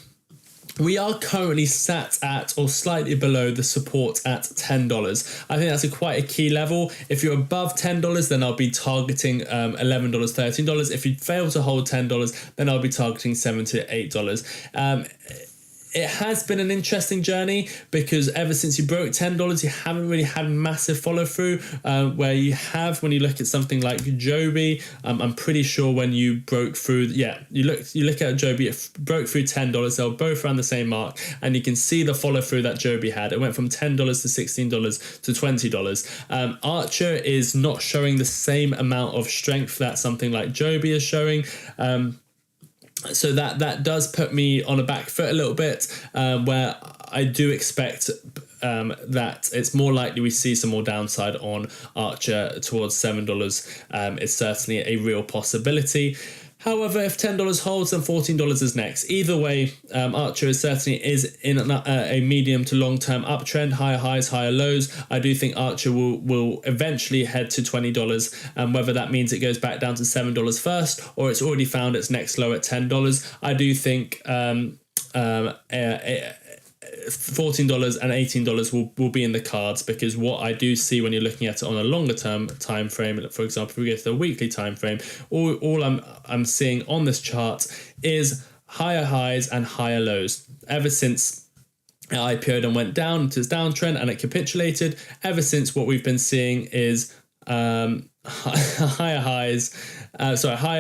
we are currently sat at or slightly below the support at $10. I think that's quite a key level. If you're above $10, then I'll be targeting $11, $13. If you fail to hold $10, then I'll be targeting $7 to $8. It has been an interesting journey because ever since you broke $10, you haven't really had massive follow through. Where you have, when you look at something like Joby, I'm pretty sure when you broke through, you look at Joby, it broke through $10. They were both around the same mark, and you can see the follow through that Joby had. It went from $10 to $16 to $20. Archer is not showing the same amount of strength that something like Joby is showing. So that does put me on a back foot a little bit, where I do expect that it's more likely we see some more downside on Archer towards $7. It's certainly a real possibility. However, if $10 holds, then $14 is next. Either way, Archer certainly is in a medium to long-term uptrend, higher highs, higher lows. I do think Archer will eventually head to $20, and whether that means it goes back down to $7 first, or it's already found its next low at $10. I do think $14 and $18 will be in the cards, because what I do see when you're looking at it on a longer term time frame, for example, if we go to the weekly time frame, all I'm seeing on this chart is higher highs and higher lows. Ever since it IPO'd and went down into its downtrend and it capitulated, ever since what we've been seeing is higher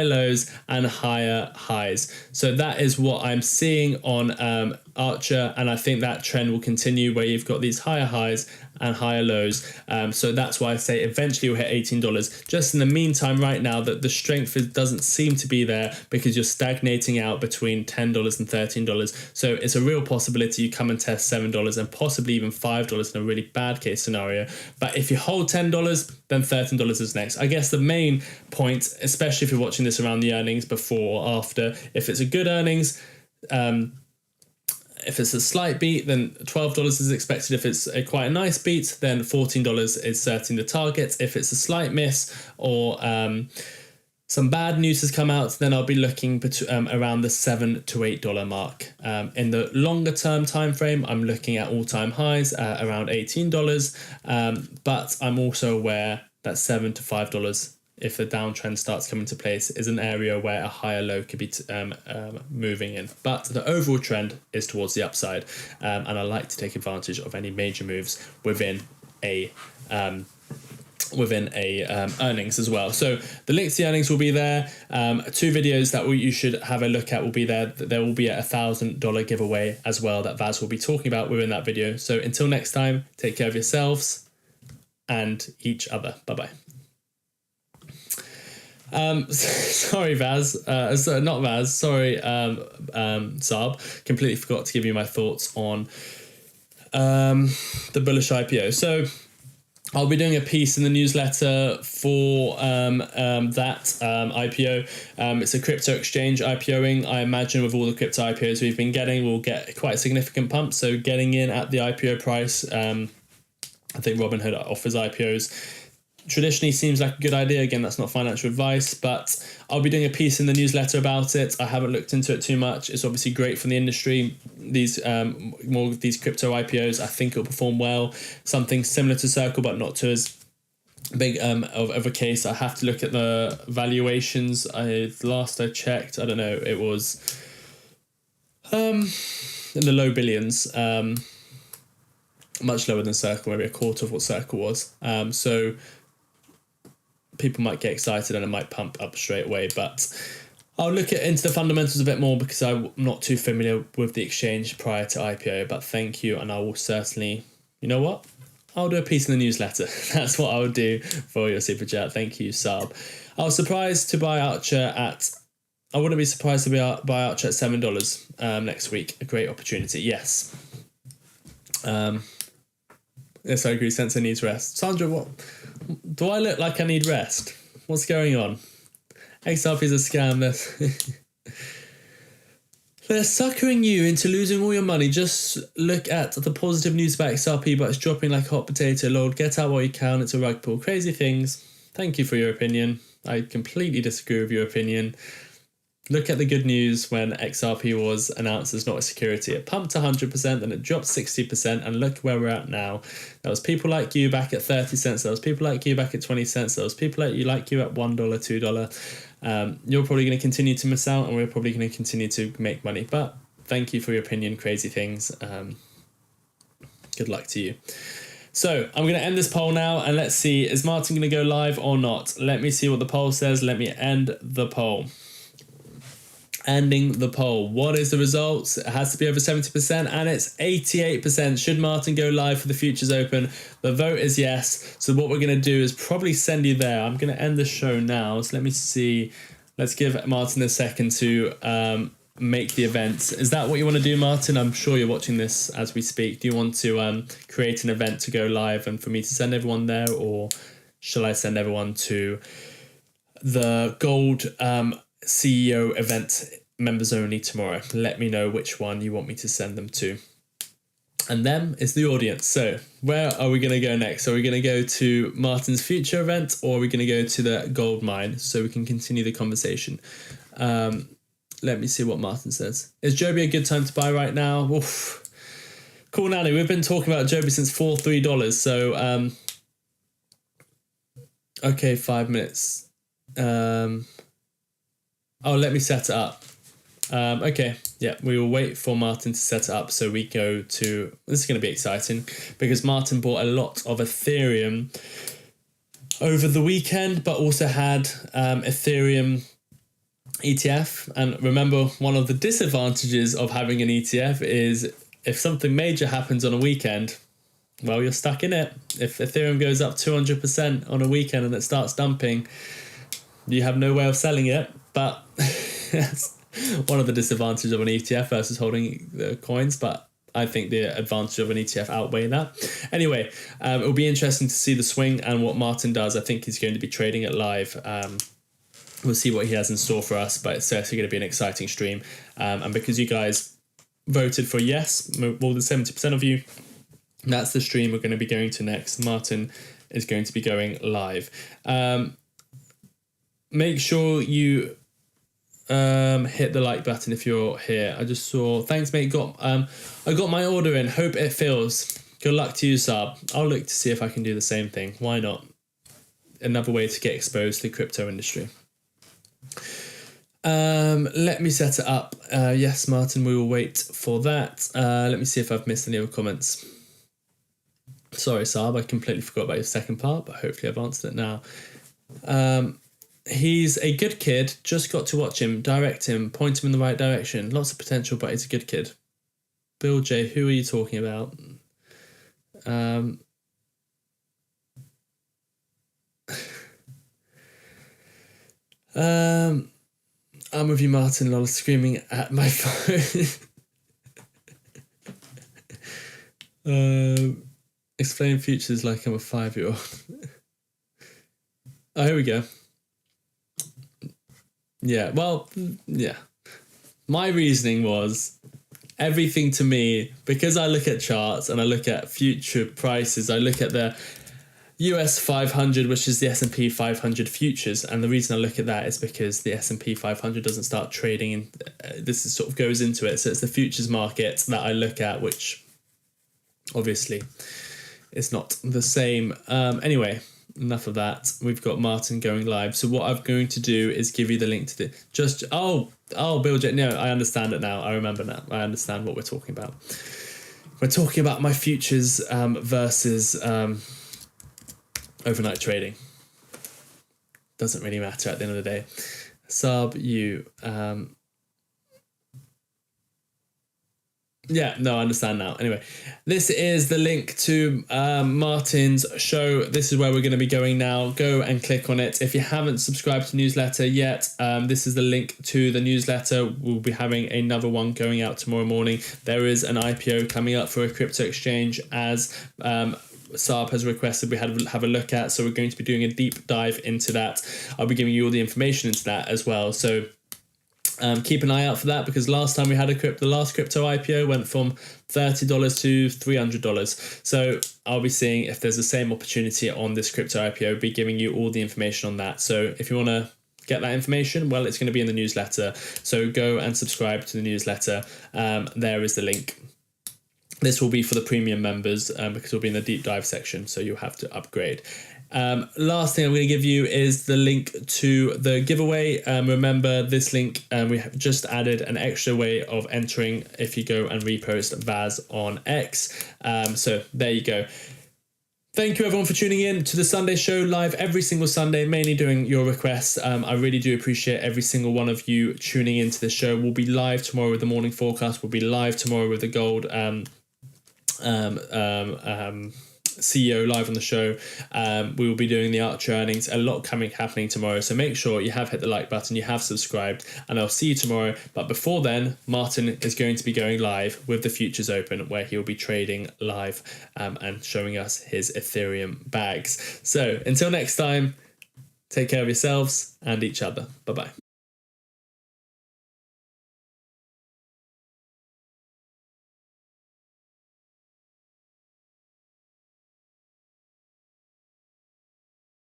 lows and higher highs. So that is what I'm seeing on Archer, and I think that trend will continue where you've got these higher highs and higher lows. So that's why I say eventually you'll hit $18. Just in the meantime, right now, that the strength doesn't seem to be there, because you're stagnating out between $10 and $13. So it's a real possibility you come and test $7 and possibly even $5 in a really bad case scenario. But if you hold $10, then $13 is next. I guess the main point, especially if you're watching this around the earnings before or after, if it's a good earnings, if it's a slight beat, then $12 is expected. If it's quite a nice beat, then $14 is certainly the target. If it's a slight miss or some bad news has come out, then I'll be looking around the $7 to $8 mark. In the longer term time frame, I'm looking at all-time highs around $18, but I'm also aware that $7 to $5, if the downtrend starts coming to place, is an area where a higher low could be moving in. But the overall trend is towards the upside, and I like to take advantage of any major moves within a earnings as well. So the link to the earnings will be there. 2 videos that you should have a look at will be there. There will be a $1,000 giveaway as well that Vaz will be talking about within that video. So until next time, take care of yourselves and each other. Bye-bye. Sorry, Vaz. Not Vaz. Sorry, Saab. Completely forgot to give you my thoughts on the bullish IPO. So I'll be doing a piece in the newsletter for that IPO. It's a crypto exchange IPOing. I imagine with all the crypto IPOs we've been getting, we'll get quite a significant pump. So getting in at the IPO price, I think Robinhood offers IPOs. Traditionally seems like a good idea. Again, that's not financial advice, but I'll be doing a piece in the newsletter about it. I haven't looked into it too much. It's obviously great for the industry. These more of these crypto IPOs, I think it'll perform well. Something similar to Circle, but not to as big of a case. I have to look at the valuations. Last I checked, I don't know, it was in the low billions. Much lower than Circle, maybe a quarter of what Circle was. So people might get excited and it might pump up straight away, but I'll look into the fundamentals a bit more because I'm not too familiar with the exchange prior to IPO. But thank you, and I will certainly, you know what, I'll do a piece in the newsletter. That's what I would do for your super chat. Thank you, Saab. I was surprised to buy Archer at, I wouldn't be surprised to buy Archer at $7 next week. A great opportunity, yes. Yes, I agree. Sensei needs rest. Sandra, what? Do I look like I need rest? What's going on? XRP is a scam. They're suckering you into losing all your money. Just look at the positive news about XRP, but it's dropping like a hot potato. Lord, get out while you can. It's a rug pull. Crazy things. Thank you for your opinion. I completely disagree with your opinion. Look at the good news when XRP was announced as not a security. It pumped 100%, then it dropped 60%, and look where we're at now. There was people like you back at 30 cents. There was people like you back at 20 cents. There was people like you at $1, $2. You're probably going to continue to miss out, and we're probably going to continue to make money. But thank you for your opinion, crazy things. Good luck to you. So I'm going to end this poll now, and let's see, is Martyn going to go live or not? Let me see what the poll says. Let me end the poll. Ending the poll. What is the results? It has to be over 70%, and it's 88%. Should Martyn go live for the Futures Open? The vote is yes. So what we're going to do is probably send you there. I'm going to end the show now. So let me see. let's give Martyn a second to make the event. Is that what you want to do, Martyn? I'm sure you're watching this as we speak. Do you want to create an event to go live and for me to send everyone there, or shall I send everyone to the Gold CEO event members only tomorrow? Let me know which one you want me to send them to. And them is the audience. So where are we going to go next? Are we going to go to Martyn's future event, or are we going to go to the gold mine so we can continue the conversation? Let me see what Martyn says. Is Joby a good time to buy right now? Oof. Cool, Nanny. We've been talking about Joby since $3. So, okay, 5 minutes. Oh, let me set it up. Okay, yeah, we will wait for Martyn to set it up so we go to... This is going to be exciting because Martyn bought a lot of Ethereum over the weekend, but also had Ethereum ETF. And remember, one of the disadvantages of having an ETF is if something major happens on a weekend, well, you're stuck in it. If Ethereum goes up 200% on a weekend and it starts dumping, you have no way of selling it. But that's one of the disadvantages of an ETF versus holding the coins. But I think the advantage of an ETF outweigh that. Anyway, it will be interesting to see the swing and what Martyn does. I think he's going to be trading it live. We'll see what he has in store for us, but it's certainly going to be an exciting stream. And because you guys voted for yes, more than 70% of you, that's the stream we're going to be going to next. Martyn is going to be going live. Make sure you hit the like button if you're here. I just saw, thanks mate, I got my order in, hope it fills. Good luck to you, Saab. I'll look to see if I can do the same thing. Why not? Another way to get exposed to the crypto industry. Let me set it up. Yes, Martyn, we will wait for that. Let me see if I've missed any other comments. Sorry, Saab, I completely forgot about your second part, but hopefully I've answered it now. He's a good kid, just got to watch him, direct him, point him in the right direction. Lots of potential, but he's a good kid. Bill J, who are you talking about? I'm with you, Martyn. Lol, screaming at my phone. Explain futures like I'm a 5-year-old. Oh, here we go. Yeah, well, yeah. My reasoning was everything to me, because I look at charts and I look at future prices, I look at the US 500, which is the S&P 500 futures, and the reason I look at that is because the S&P 500 doesn't start trading, and this is sort of goes into it. So it's the futures market that I look at, which obviously is not the same. Anyway, enough of that. We've got Martyn going live. So what I'm going to do is give you the link to the Bill J. No, I understand it now. I remember now. I understand what we're talking about. We're talking about my futures versus overnight trading. Doesn't really matter at the end of the day. Yeah, no, I understand now. Anyway, this is the link to Martyn's show. This is where we're going to be going now. Go and click on it. If you haven't subscribed to the newsletter yet, this is the link to the newsletter. We'll be having another one going out tomorrow morning. There is an IPO coming up for a crypto exchange, as Saab has requested we have a look at. So we're going to be doing a deep dive into that. I'll be giving you all the information into that as well. So keep an eye out for that, because last time we had the last crypto IPO went from $30 to $300. So I'll be seeing if there's the same opportunity on this crypto IPO, be giving you all the information on that. So if you want to get that information, well, it's going to be in the newsletter. So go and subscribe to the newsletter. There is the link. This will be for the premium members because it'll be in the deep dive section. So you'll have to upgrade. Last thing I'm going to give you is the link to the giveaway. Remember this link, we have just added an extra way of entering if you go and repost Vaz on X. So there you go. Thank you everyone for tuning in to the Sunday show, live every single Sunday, mainly doing your requests. I really do appreciate every single one of you tuning into the show. We'll be live tomorrow with the morning forecast. We'll be live tomorrow with the gold CEO live on the show. We will be doing the Archer earnings, a lot happening tomorrow. So make sure you have hit the like button, you have subscribed, and I'll see you tomorrow. But before then, Martyn is going to be going live with the Futures Open, where he'll be trading live and showing us his Ethereum bags. So until next time, take care of yourselves and each other. Bye-bye.